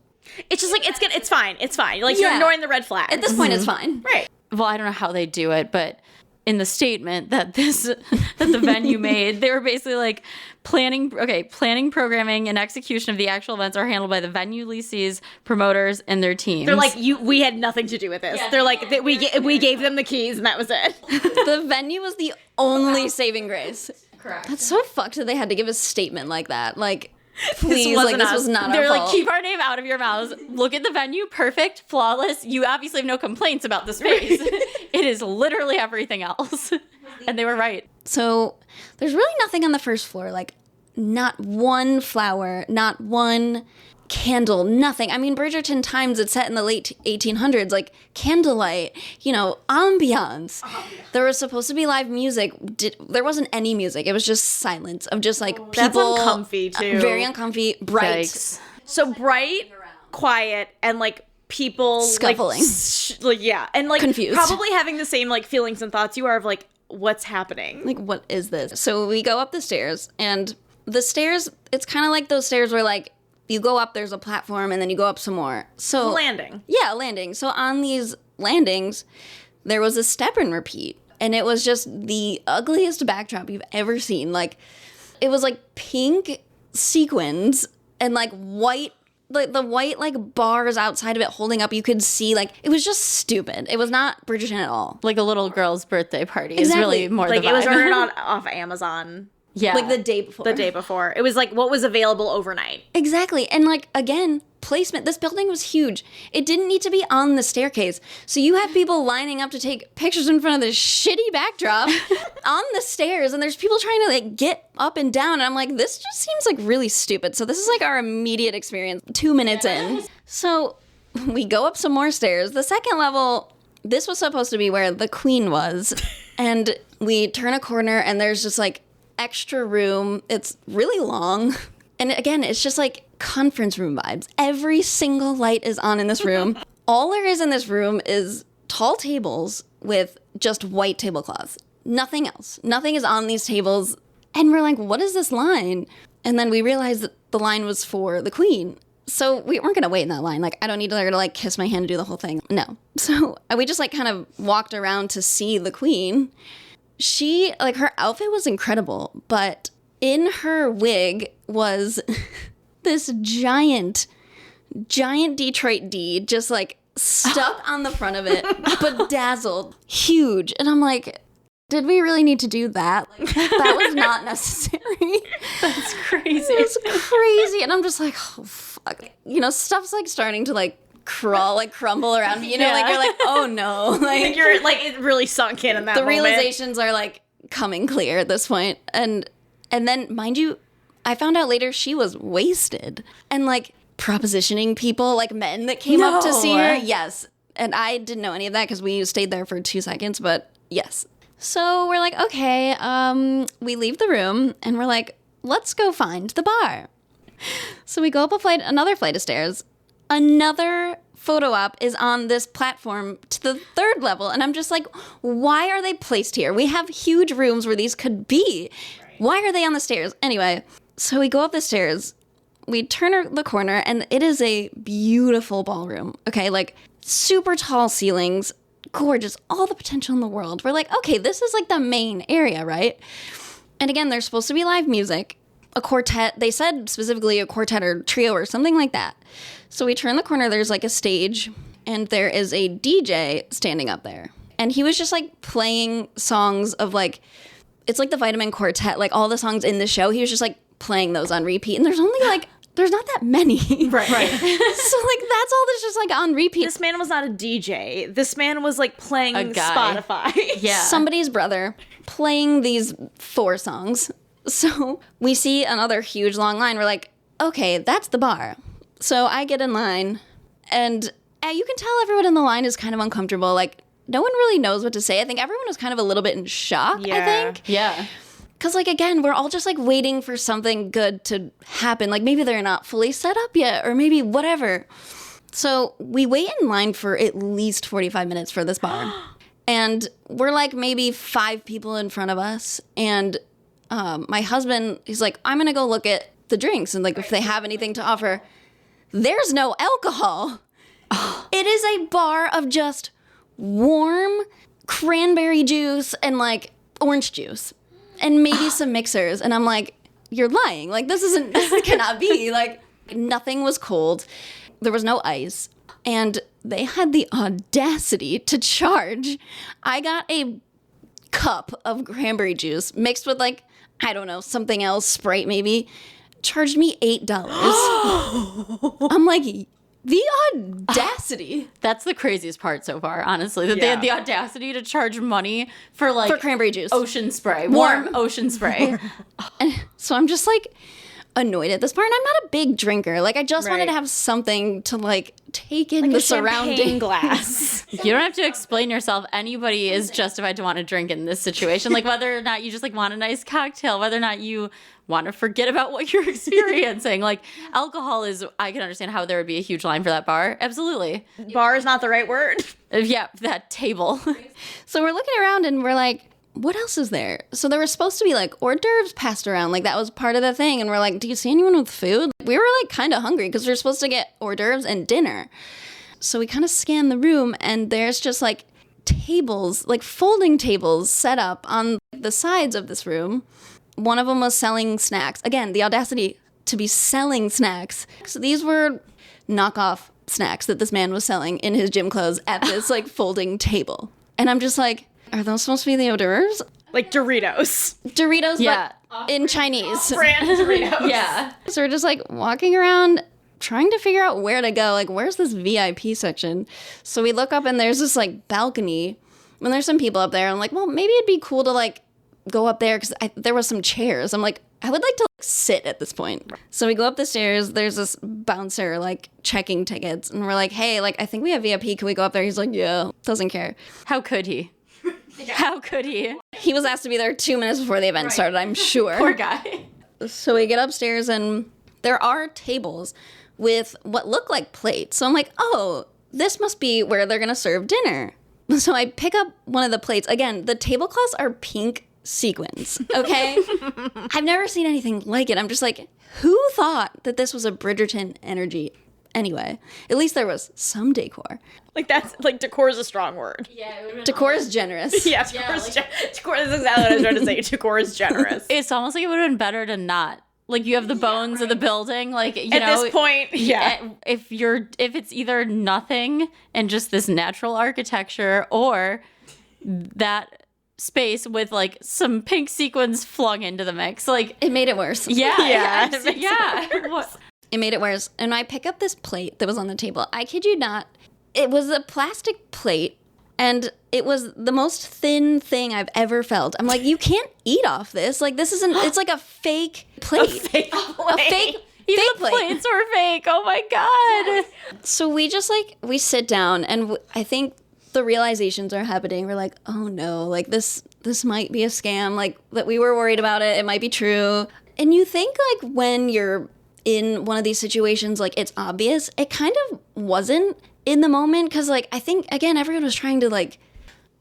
It's just it's good. It's fine. It's fine. You're Yeah. ignoring the red flag. At this point, it's fine. Right. Well, I don't know how they do it, but in the statement that the venue made, they were basically planning, programming, and execution of the actual events are handled by the venue lessees, promoters, and their teams. They're we had nothing to do with this. Yeah. They're we gave them the keys and that was it. The venue was the only saving grace. Correct. That's so fucked that they had to give a statement like that. Please, wasn't this us. was not They're our fault. keep our name out of your mouths. Look at the venue, perfect, flawless. You obviously have no complaints about the space. It is literally everything else. And they were right. So there's really nothing on the first floor, not one flower, not one candle, nothing. I mean, Bridgerton times, it's set in the late 1800s, candlelight, ambiance. There was supposed to be live music. There wasn't any music. It was just silence of just people. That's uncomfy too. Very uncomfy, bright. Yikes. So bright, quiet, and people Scuffling. Yeah, and Confused. probably having the same feelings and thoughts you are of what's happening. What is this? So we go up the stairs, and the stairs, it's kind of like those stairs where you go up, there's a platform, and then you go up some more. So Landing. Yeah, landing. So on these landings, there was a step and repeat. And it was just the ugliest backdrop you've ever seen. It was pink sequins and white, the white bars outside of it holding up. You could see it was just stupid. It was not Bridgerton at all. Like a little girl's birthday party is Exactly. really more the vibe. It was ordered off Amazon. Yeah. The day before. The day before. It was what was available overnight. Exactly. And again, placement. This building was huge. It didn't need to be on the staircase. So you have people lining up to take pictures in front of this shitty backdrop on the stairs, and there's people trying to get up and down. And I'm like, this just seems really stupid. So this is our immediate experience 2 minutes in. So we go up some more stairs. The second level, this was supposed to be where the queen was. And we turn a corner and there's just extra room. It's really long. And again, it's just conference room vibes. Every single light is on in this room. All there is in this room is tall tables with just white tablecloths. Nothing else. Nothing is on these tables. And we're like, what is this line? And then we realized that the line was for the queen. So we weren't going to wait in that line. I don't need her to kiss my hand and do the whole thing. No. So we just kind of walked around to see the queen. She, her outfit was incredible, but in her wig was this giant Detroit D just like stuck on the front of it, bedazzled, huge. And I'm like, did we really need to do that? Like, that was not necessary. That's crazy. It's crazy. And I'm just like, oh, fuck. You know, stuff's like starting to like crawl, like crumble around me. You know, like you're like, oh no. Like You're like, it really sunk in that the moment. realizations are like coming clear at this point. And then, mind you, I found out later she was wasted and like propositioning people, like men that came up to see her. Yes. And I didn't know any of that because we stayed there for 2 seconds, but yes. So we're like, okay, we leave the room and we're like, let's go find the bar. So we go up another flight of stairs. Another photo op is on this platform to the 3rd level. And I'm just like, why are they placed here? We have huge rooms where these could be. Why are they on the stairs? Anyway, so we go up the stairs. We turn the corner, and it is a beautiful ballroom. Okay, like super tall ceilings, gorgeous, all the potential in the world. We're like, okay, this is like the main area, right? And again, there's supposed to be live music, a quartet. They said specifically a quartet or trio or something like that. So we turn the corner, there's like a stage, and there is a DJ standing up there. And he was just like playing songs of like, it's like the Vitamin Quartet, like all the songs in the show. He was just like playing those on repeat. And there's only like, there's not that many. Right. So like that's all that's just like on repeat. This man was not a DJ. This man was like playing A guy. Spotify. Yeah. Somebody's brother playing these 4 songs. So we see another huge long line. We're like, okay, that's the bar. So I get in line, and you can tell everyone in the line is kind of uncomfortable. Like, no one really knows what to say. I think everyone was kind of a little bit in shock, I think. Yeah. Because, like, again, we're all just, like, waiting for something good to happen. Like, maybe they're not fully set up yet, or maybe whatever. So we wait in line for at least 45 minutes for this bar. And we're, like, maybe 5 people in front of us. And my husband, he's like, I'm going to go look at the drinks and, like, if they have anything to offer. There's no alcohol. It is a bar of just warm cranberry juice and, like, orange juice. And maybe some mixers. And I'm like, you're lying. Like, this cannot be. Like, nothing was cold. There was no ice. And they had the audacity to charge. I got a cup of cranberry juice mixed with, like, I don't know, something else, Sprite maybe. Charged me $8. I'm like, the audacity. That's the craziest part so far, honestly. That they had the audacity to charge money for like For cranberry juice. Ocean spray. Warm ocean spray. So I'm just like annoyed at this part. And I'm not a big drinker. Like I just wanted to have something to like take in Like the a champagne surrounding glass. You don't have to explain yourself. Anybody is justified to want to drink in this situation. Like whether or not you just like want a nice cocktail, whether or not you want to forget about what you're experiencing. Like alcohol is, I can understand how there would be a huge line for that bar. Absolutely. Bar is not the right word. Yeah, that table. So we're looking around and we're like, what else is there? So there was supposed to be like hors d'oeuvres passed around. Like that was part of the thing. And we're like, do you see anyone with food? We were like kind of hungry because we were supposed to get hors d'oeuvres and dinner. So we kind of scan the room and there's just like tables, like folding tables set up on the sides of this room. One of them was selling snacks. Again, the audacity to be selling snacks. So these were knockoff snacks that this man was selling in his gym clothes at this like folding table. And I'm just like, are those supposed to be the hors d'oeuvres? Like Doritos. Doritos, Yeah. but in Chinese. Brand Doritos. Yeah. So we're just like walking around trying to figure out where to go. Like, where's this VIP section? So we look up and there's this like balcony. And there's some people up there. I'm like, well, maybe it'd be cool to like go up there because there was some chairs. I'm like, I would like to like, sit at this point. So we go up the stairs. There's this bouncer like checking tickets. And we're like, hey, like, I think we have VIP. Can we go up there? He's like, yeah, doesn't care. How could he? How could he? He was asked to be there 2 minutes before the event started, I'm sure. Poor guy. So we get upstairs and there are tables with what look like plates. So I'm like, oh, this must be where they're going to serve dinner. So I pick up one of the plates. Again, the tablecloths are pink sequins, okay? I've never seen anything like it. I'm just like, who thought that this was a Bridgerton energy? Anyway, at least there was some decor. Like that's like decor is a strong word. Yeah. Decor is generous. Yeah, decor is exactly what I was trying to say. Decor is generous. It's almost like it would have been better to not like you have the bones of the building, like, you At know, this point, yeah. if it's either nothing and just this natural architecture, or that space with like some pink sequins flung into the mix, like It made it worse. yeah. It It made it worse. And I pick up this plate that was on the table. I kid you not. It was a plastic plate, and it was the most thin thing I've ever felt. I'm like, you can't eat off this. Like, this isn't, it's like a fake plate. A fake Even the plate. plates were fake. Oh my god. So we just we sit down, and I think the realizations are happening. We're like, oh no, like this might be a scam. Like, that we were worried about it. It might be true. And you think like when you're in one of these situations, like it's obvious. It kind of wasn't in the moment, because like I think again everyone was trying to like,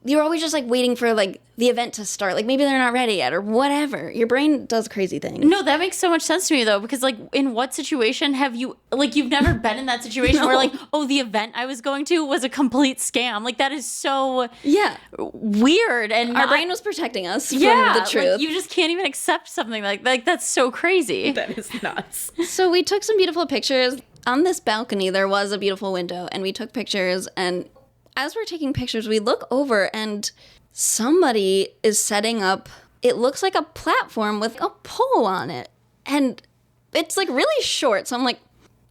you're always just like waiting for like the event to start, like maybe they're not ready yet or whatever. Your brain does crazy things. No, that makes so much sense to me though, because like in what situation have you, like, you've never been in that situation where like, oh, the event I was going to was a complete scam. Like, that is so weird, and Our brain was protecting us from yeah, the truth. like, you just can't even accept something like that's so crazy. That is nuts. So we took some beautiful pictures. On this balcony, there was a beautiful window, and we took pictures. And as we're taking pictures, we look over, and somebody is setting up, it looks like a platform with a pole on it. And it's like really short. So I'm like,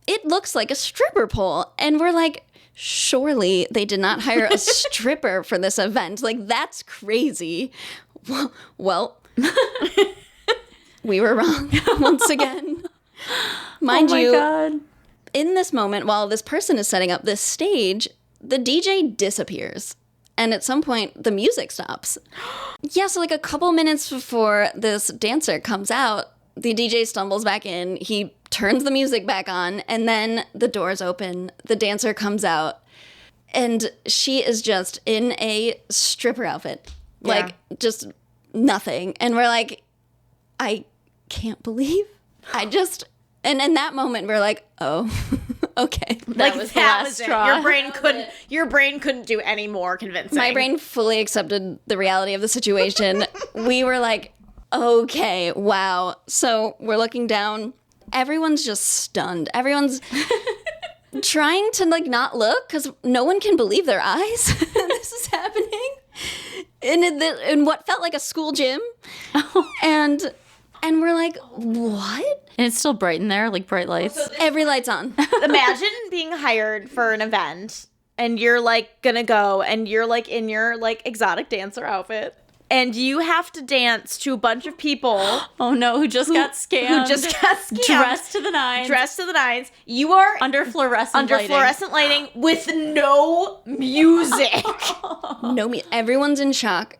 it looks like a stripper pole. And we're like, surely they did not hire a stripper for this event. Like, that's crazy. Well, we were wrong once again. Mind you, God. in this moment, while this person is setting up this stage, the DJ disappears. And at some point, the music stops. Yeah, so like a couple minutes before this dancer comes out, the DJ stumbles back in. He turns the music back on, and then the doors open. The dancer comes out, and she is just in a stripper outfit. Like, just nothing. And we're like, I can't believe I just... And in that moment, we're like, oh, okay. That was the last was it. straw. Your brain couldn't do any more convincing. My brain fully accepted the reality of the situation. We were like, okay, wow. So we're looking down. Everyone's just stunned. Everyone's trying to like not look, because no one can believe their eyes. This is happening in what felt like a school gym. And we're like, what? And it's still bright in there, like bright lights. Every light's on. Imagine being hired for an event, and you're like gonna go, and you're like in your like exotic dancer outfit, and you have to dance to a bunch of people Oh no, who just got scammed. who just got scammed. Dressed to the nines. Dressed to the nines. You are Under fluorescent lighting with no music. No, everyone's in shock.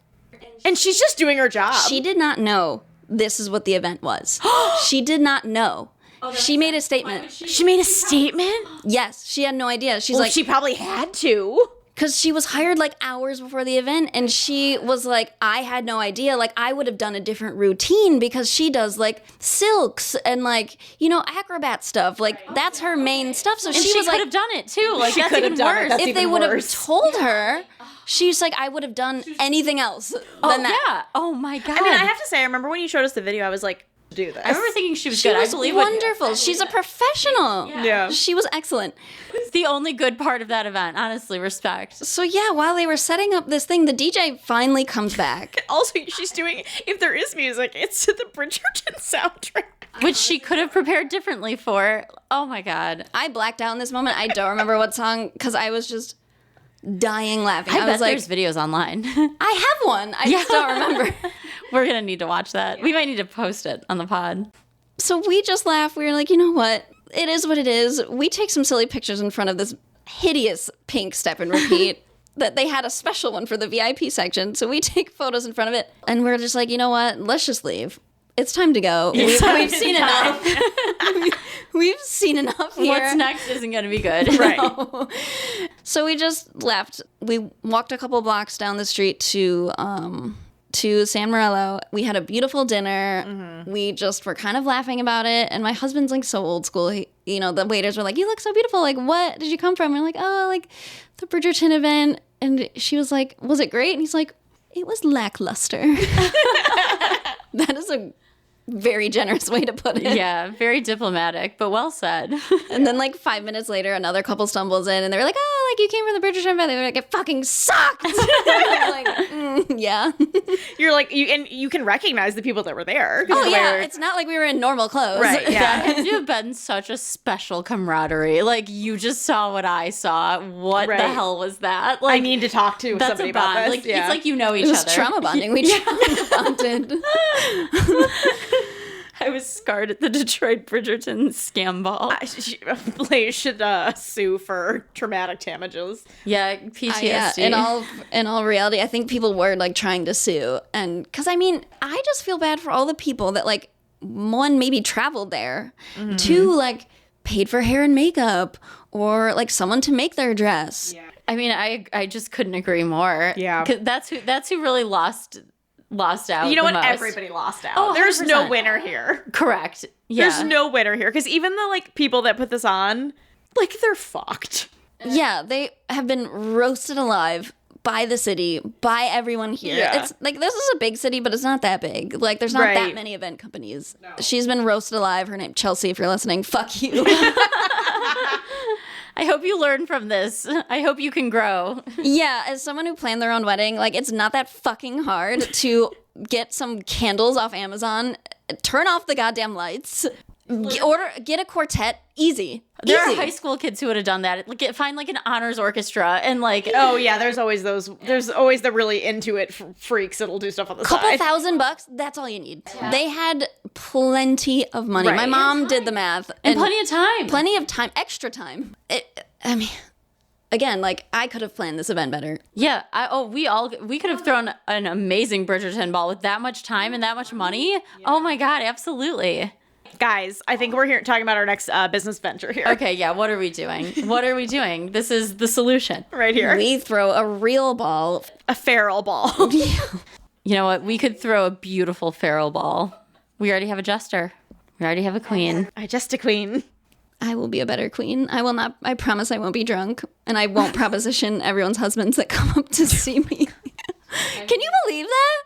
And she's just doing her job. She did not know this is what the event was. She did not know. She made a statement. She made a statement? Yes, she had no idea. She's Well, like, she probably had to. because she was hired like hours before the event, and she was like, I had no idea. Like, I would have done a different routine, because she does like silks and like, you know, acrobat stuff. Like, that's her main stuff. So And she was could like, have done it too. Like, She that's could have even done it. worse. That's if they even would have worse. told her, she's like, I would have done anything else than that. Yeah. Oh my god. I mean, I have to say, I remember when you showed us the video, I was like, do this. I remember thinking she was She good. was I believe wonderful. She's a professional. Yeah. She was excellent. it's the only good part of that event. Honestly, respect. So yeah, while they were setting up this thing, the DJ finally comes back. Also, she's doing, if there is music, it's to the Bridgerton soundtrack. Which she could have prepared differently for. Oh my god. I blacked out in this moment. I don't remember what song, because I was just dying laughing. I I bet was like, there's videos online. I have one. I just don't remember. We're gonna need to watch that. We might need to post it on the pod. So we just laughed. We were like, you know what? It is what it is. We take some silly pictures in front of this hideous pink step and repeat. That they had a special one for the VIP section. So we take photos in front of it, and we're just like, you know what? Let's just leave. It's time to go. We've seen enough. We've seen enough here. What's next isn't gonna be good. Right. So we just left. We walked a couple blocks down the street to San Morello. We had a beautiful dinner. Mm-hmm. We just were kind of laughing about it. And my husband's like so old school. He, you know, the waiters were like, "You look so beautiful. Like, what did you come from?" And we're like, "Oh, like the Bridgerton event." And she was like, "Was it great?" And he's like, "It was lackluster." That is a very generous way to put it. Yeah, very diplomatic, but well said. And then like 5 minutes later, another couple stumbles in and they're like, oh, like you came from the Bridgerton event. They were like, it fucking sucked. I'm like, yeah. You're like, you can recognize the people that were there. Oh yeah, it's not like we were in normal clothes. Right, yeah. That had to have been such a special camaraderie. Like, you just saw what I saw. What the hell was that? Like, I need to talk to that's somebody a bond. about this. Like, it's like you know each It was other. trauma bonding. We trauma bonded. I was scarred at the Detroit Bridgerton scam ball. Blaze should sue for traumatic damages. Yeah, PTSD. Yeah, in all reality, I think people were like trying to sue, and because I mean, I just feel bad for all the people that like one maybe traveled there, two like paid for hair and makeup, or like someone to make their dress. Yeah. I mean, I just couldn't agree more. Yeah. 'Cause that's who really lost out. You know the what? most. Everybody lost out. Oh, There's no 100%. winner here. Correct. Yeah. There's no winner here because even the like people that put this on, like they're fucked. Yeah, they have been roasted alive by the city, by everyone here. Yeah. It's like this is a big city, but it's not that big. Like there's not Right. that many event companies. No. She's been roasted alive. Her name Chelsea, if you're listening, fuck you. I hope you learn from this. I hope you can grow. Yeah, as someone who planned their own wedding, like it's not that fucking hard to get some candles off Amazon, turn off the goddamn lights, get a quartet, easy. There Easy. are high school kids who would have done that. Like, find like an honors orchestra and like. Oh yeah, there's always those. There's always the really into it freaks that'll do stuff on the Couple side. $1,000, that's all you need. Yeah. They had plenty of money. Right. My mom did the math. And plenty of time. Plenty of time, extra time. I mean, again, like I could have planned this event better. Yeah. We could have thrown an amazing Bridgerton ball with that much time and that much money. Yeah. Oh my God, absolutely. Guys, I think we're here talking about our next business venture here. Okay, yeah, what are we doing? What are we doing? This is the solution. Right here. We throw a real ball. A feral ball. You know what? We could throw a beautiful feral ball. We already have a jester. We already have a queen. I just a queen. I will be a better queen. I will not. I promise I won't be drunk, and I won't proposition everyone's husbands that come up to see me. Can you believe that?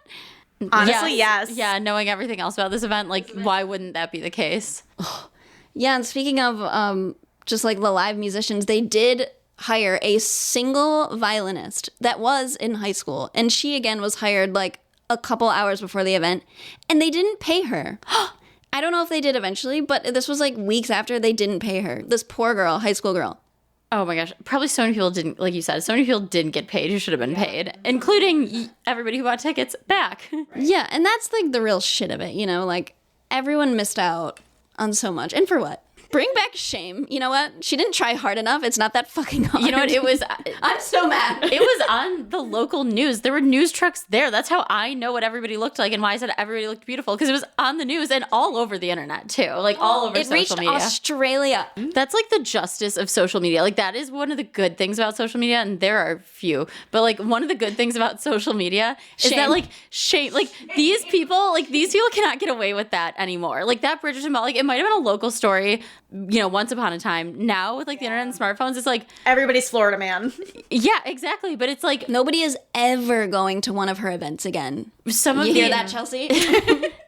Honestly, yes. Yeah, knowing everything else about this event, like, why wouldn't that be the case? Yeah, and speaking of just like the live musicians, they did hire a single violinist that was in high school, and she again was hired like a couple hours before the event, and they didn't pay her. I don't know if they did eventually, but this was like weeks after they didn't pay her. This poor girl, high school girl. Oh my gosh. Probably so many people didn't, like you said, so many people didn't get paid who should have been paid, including everybody who bought tickets back. Right. Yeah, and that's like the real shit of it, you know? Like, everyone missed out on so much. And for what? Bring back shame. You know what? She didn't try hard enough. It's not that fucking hard. You know what? It was... I'm so mad. It was on the local news. There were news trucks there. That's how I know what everybody looked like and why I said everybody looked beautiful. Because it was on the news and all over the internet, too. Like, all over social reached media. Australia. That's like the justice of social media. Like, that is one of the good things about social media, and there are few. But, like, one of the good things about social media is that, like, shame. Like, these people cannot get away with that anymore. Like, that Bridgerton ball, like, it might have been a local story, you know, once upon a time. Now, with, like, the internet and smartphones, it's like... Everybody's Florida man. Yeah, exactly. But it's like... Nobody is ever going to one of her events again. You hear that, Chelsea?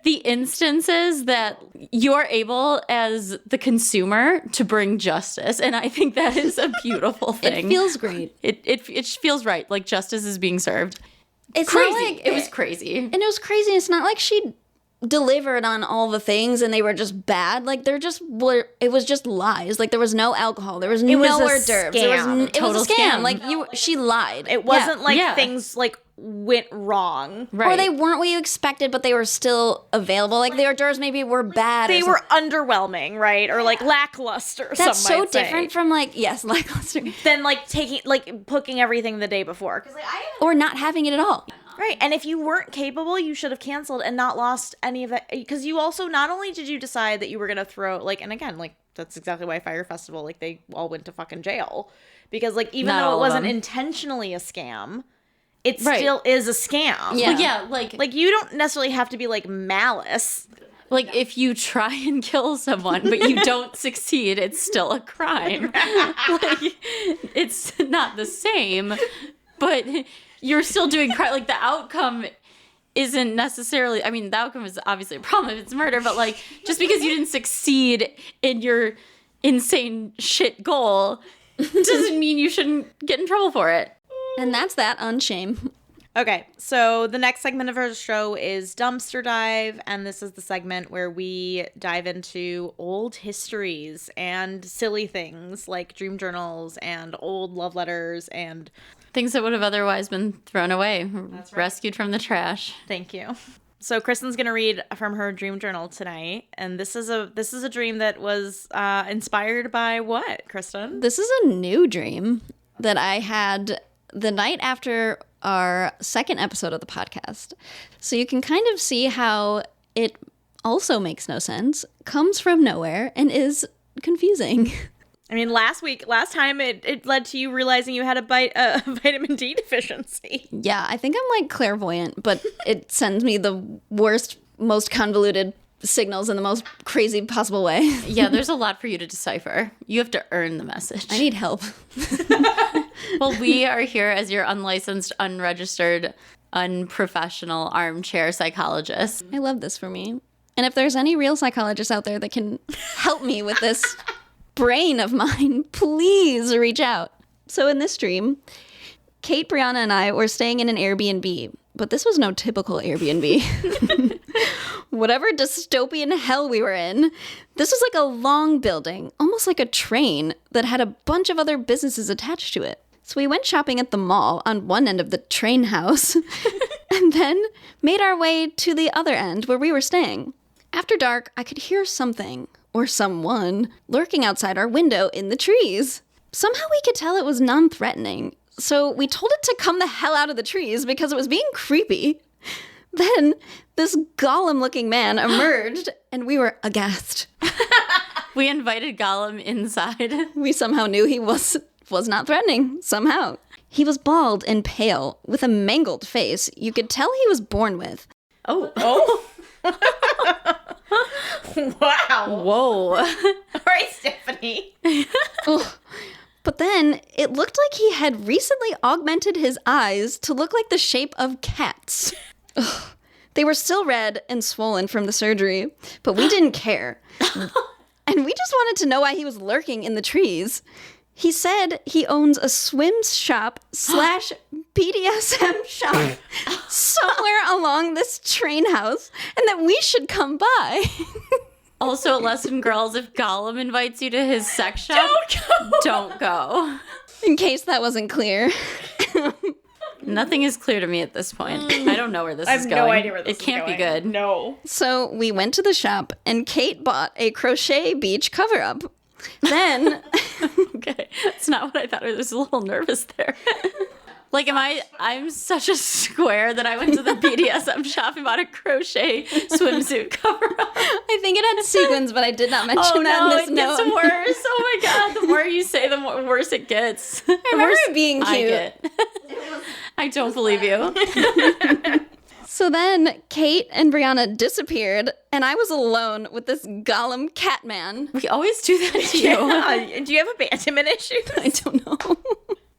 The instances that you are able as the consumer to bring justice, and I think that is a beautiful thing. It feels great. It feels right. Like, justice is being served. It's Crazy. not like It was crazy. And it was crazy. It's not like she delivered on all the things and they were just bad. Like it was just lies. Like there was no alcohol. There was no hors d'oeuvres. It was a scam. Like she lied. It wasn't like Yeah. things like went wrong. Right. Or they weren't what you expected, but they were still available. Like the hors d'oeuvres maybe were bad. They or were underwhelming, right? Or like lackluster. That's some so might say. different from like lackluster, Than like cooking everything the day before. or not having it at all. Right, and if you weren't capable, you should have canceled and not lost any of that. Because you also, not only did you decide that you were going to throw, like, and again, like, that's exactly why Fire Festival, like, they all went to fucking jail. Because, like, even Not though it all of wasn't them. intentionally a scam, it Right. still is a scam. Yeah. But yeah, like Like, you don't necessarily have to be, like, malice. like if you try and kill someone but you don't succeed, it's still a crime. Like, it's not the same, but you're still doing crime. Like, the outcome isn't necessarily, I mean, the outcome is obviously a problem if it's murder, but like, just because you didn't succeed in your insane shit goal doesn't mean you shouldn't get in trouble for it. And that's that on shame. Okay, so the next segment of our show is Dumpster Dive, and this is the segment where we dive into old histories and silly things like dream journals and old love letters and things that would have otherwise been thrown away, right. rescued from the trash. Thank you. So Kristen's gonna read from her dream journal tonight, and this is a dream that was inspired by what, Kristen? This is a new dream that I had the night after our second episode of the podcast. So you can kind of see how it also makes no sense, comes from nowhere, and is confusing. I mean, last time it led to you realizing you had a vitamin D deficiency. Yeah, I think I'm like clairvoyant, but it sends me the worst, most convoluted signals in the most crazy possible way. Yeah, there's a lot for you to decipher. You have to earn the message. I need help. Well, we are here as your unlicensed, unregistered, unprofessional armchair psychologist. I love this for me. And if there's any real psychologists out there that can help me with this brain of mine, please reach out. So in this dream, Kate, Brianna, and I were staying in an Airbnb, but this was no typical Airbnb. Whatever dystopian hell we were in, this was like a long building, almost like a train that had a bunch of other businesses attached to it. So we went shopping at the mall on one end of the train house and then made our way to the other end where we were staying. After dark, I could hear something or someone lurking outside our window in the trees. Somehow we could tell it was non-threatening, so we told it to come the hell out of the trees because it was being creepy. Then this golem-looking man emerged, and we were aghast. We invited Gollum inside. We somehow knew he was not threatening, somehow. He was bald and pale, with a mangled face you could tell he was born with. Oh. Wow. Whoa. All right, Stephanie. Ugh. But then it looked like he had recently augmented his eyes to look like the shape of cats. Ugh. They were still red and swollen from the surgery, but we didn't care. And we just wanted to know why he was lurking in the trees. He said he owns a swim shop / BDSM shop somewhere along this train house and that we should come by. Also, a lesson, girls, if Gollum invites you to his sex shop, don't go. In case that wasn't clear. Nothing is clear to me at this point. I don't know where this is going. I have no idea where this is going. It can't be good. No. So we went to the shop and Kate bought a crochet beach cover-up. Then... Okay, that's not what I thought. I was a little nervous there. Like, I'm such a square that I went to the BDSM shop and bought a crochet swimsuit cover-up. I think it had sequins, but I did not mention that in this note. It gets worse. Oh my god, the more you say, the worse it gets. I remember it being cute. I get. I don't believe you. So then Kate and Brianna disappeared, and I was alone with this Gollum cat man. We always do that to you. Yeah. Do you have abandonment issues? I don't know.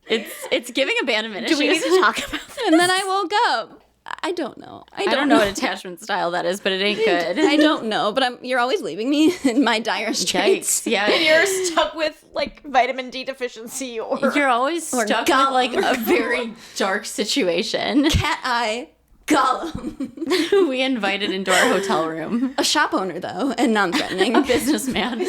It's giving abandonment Do issues. we need to talk about this? And then I woke up. I don't know. I don't know what attachment style that is, but it ain't good. I don't know, but you're always leaving me in my dire straits. Yikes. Yeah. And you're stuck with like vitamin D deficiency or You're always stuck with like a very dark situation. Cat eye Gollum. We invited into our hotel room. A shop owner, though, and non-threatening. A businessman.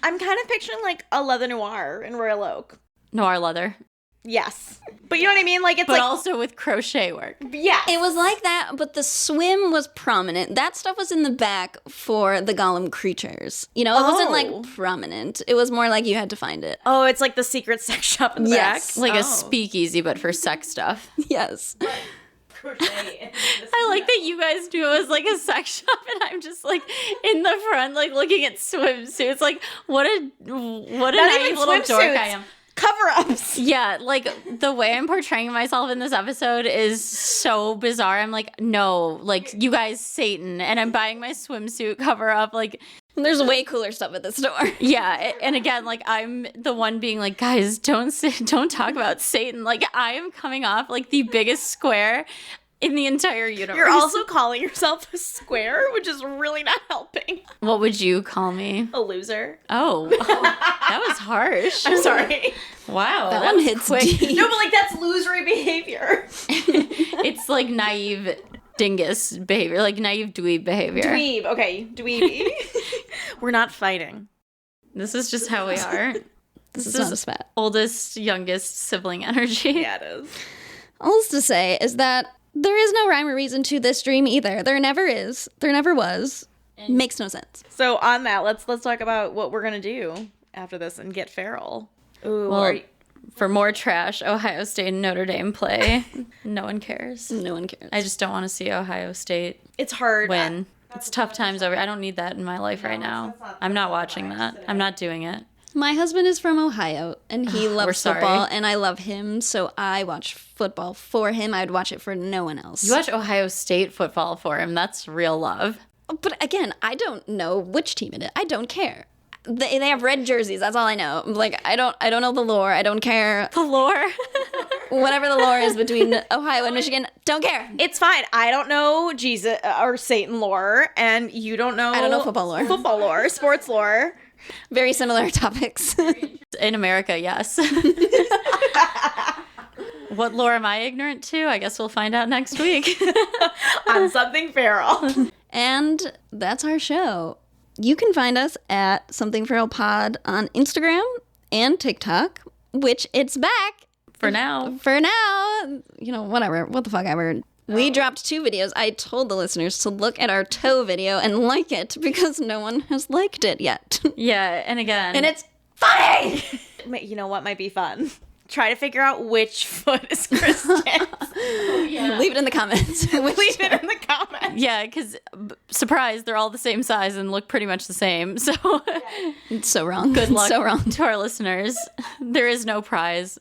I'm kind of picturing like a leather noir in Royal Oak. Noir leather. Yes. But you know what I mean? Like it's but like also with crochet work. Yeah. It was like that, but the swim was prominent. That stuff was in the back for the Gollum creatures. You know, it wasn't like prominent. It was more like you had to find it. Oh, it's like the secret sex shop in the Yes. back. Like a speakeasy, but for sex stuff. Yes. I like that you guys do it as like a sex shop and I'm just like in the front like looking at swimsuits. Like what a naive little dork I am. Cover-ups. Yeah, like the way I'm portraying myself in this episode is so bizarre. I'm like, no, like you guys Satan, and I'm buying my swimsuit cover up. Like there's way cooler stuff at the store. Yeah, and again, like I'm the one being like, guys, don't talk about Satan. Like I am coming off like the biggest square. in the entire universe. You're also calling yourself a square, which is really not helping. What would you call me? A loser. Oh, that was harsh. I'm sorry. Wow, That that one was hits quick. deep. No, but like that's losery behavior. It's like naive dingus behavior, like naive dweeb behavior. Dweeb. Okay, dweeby. We're not fighting. This is just how we are. This is not a spat. Oldest, youngest sibling energy. Yeah, it is. All this to say is that there is no rhyme or reason to this dream either. There never is. There never was. Makes no sense. So on that, let's talk about what we're gonna do after this and get feral. Ooh, Well, for more trash, Ohio State and Notre Dame play. No one cares. No one cares. I just don't want to see Ohio State it's hard. win. It's tough times over. I don't need that in my life right now. I'm not watching that. I'm not doing it. My husband is from Ohio, and he loves sorry. football, and I love him, so I watch football for him. I'd watch it for no one else. You watch Ohio State football for him. That's real love. But again, I don't know which team it is. I don't care. They have red jerseys. That's all I know. Like I don't know the lore. I don't care. The lore. Whatever the lore is between Ohio and Michigan, don't care. It's fine. I don't know Jesus or Satan lore, and you don't know. I don't know football lore. Football lore, sports lore. Very similar topics. In America, yes. What lore am I ignorant to? I guess we'll find out next week. On something feral. And that's our show. You can find us at Something Feral Pod on Instagram and TikTok, which it's back. For now. For now, whatever. What the fuck ever. We dropped 2 videos. I told the listeners to look at our toe video and like it because no one has liked it yet. Yeah, and again. And it's funny! You know what might be fun? Try to figure out which foot is Kristen's. Leave it in the comments. Leave it in the comments. Yeah, because, surprise, they're all the same size and look pretty much the same. So, It's so wrong. good luck So wrong. to our listeners. There is no prize.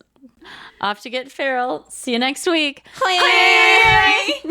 Off to get feral. See you next week. Bye.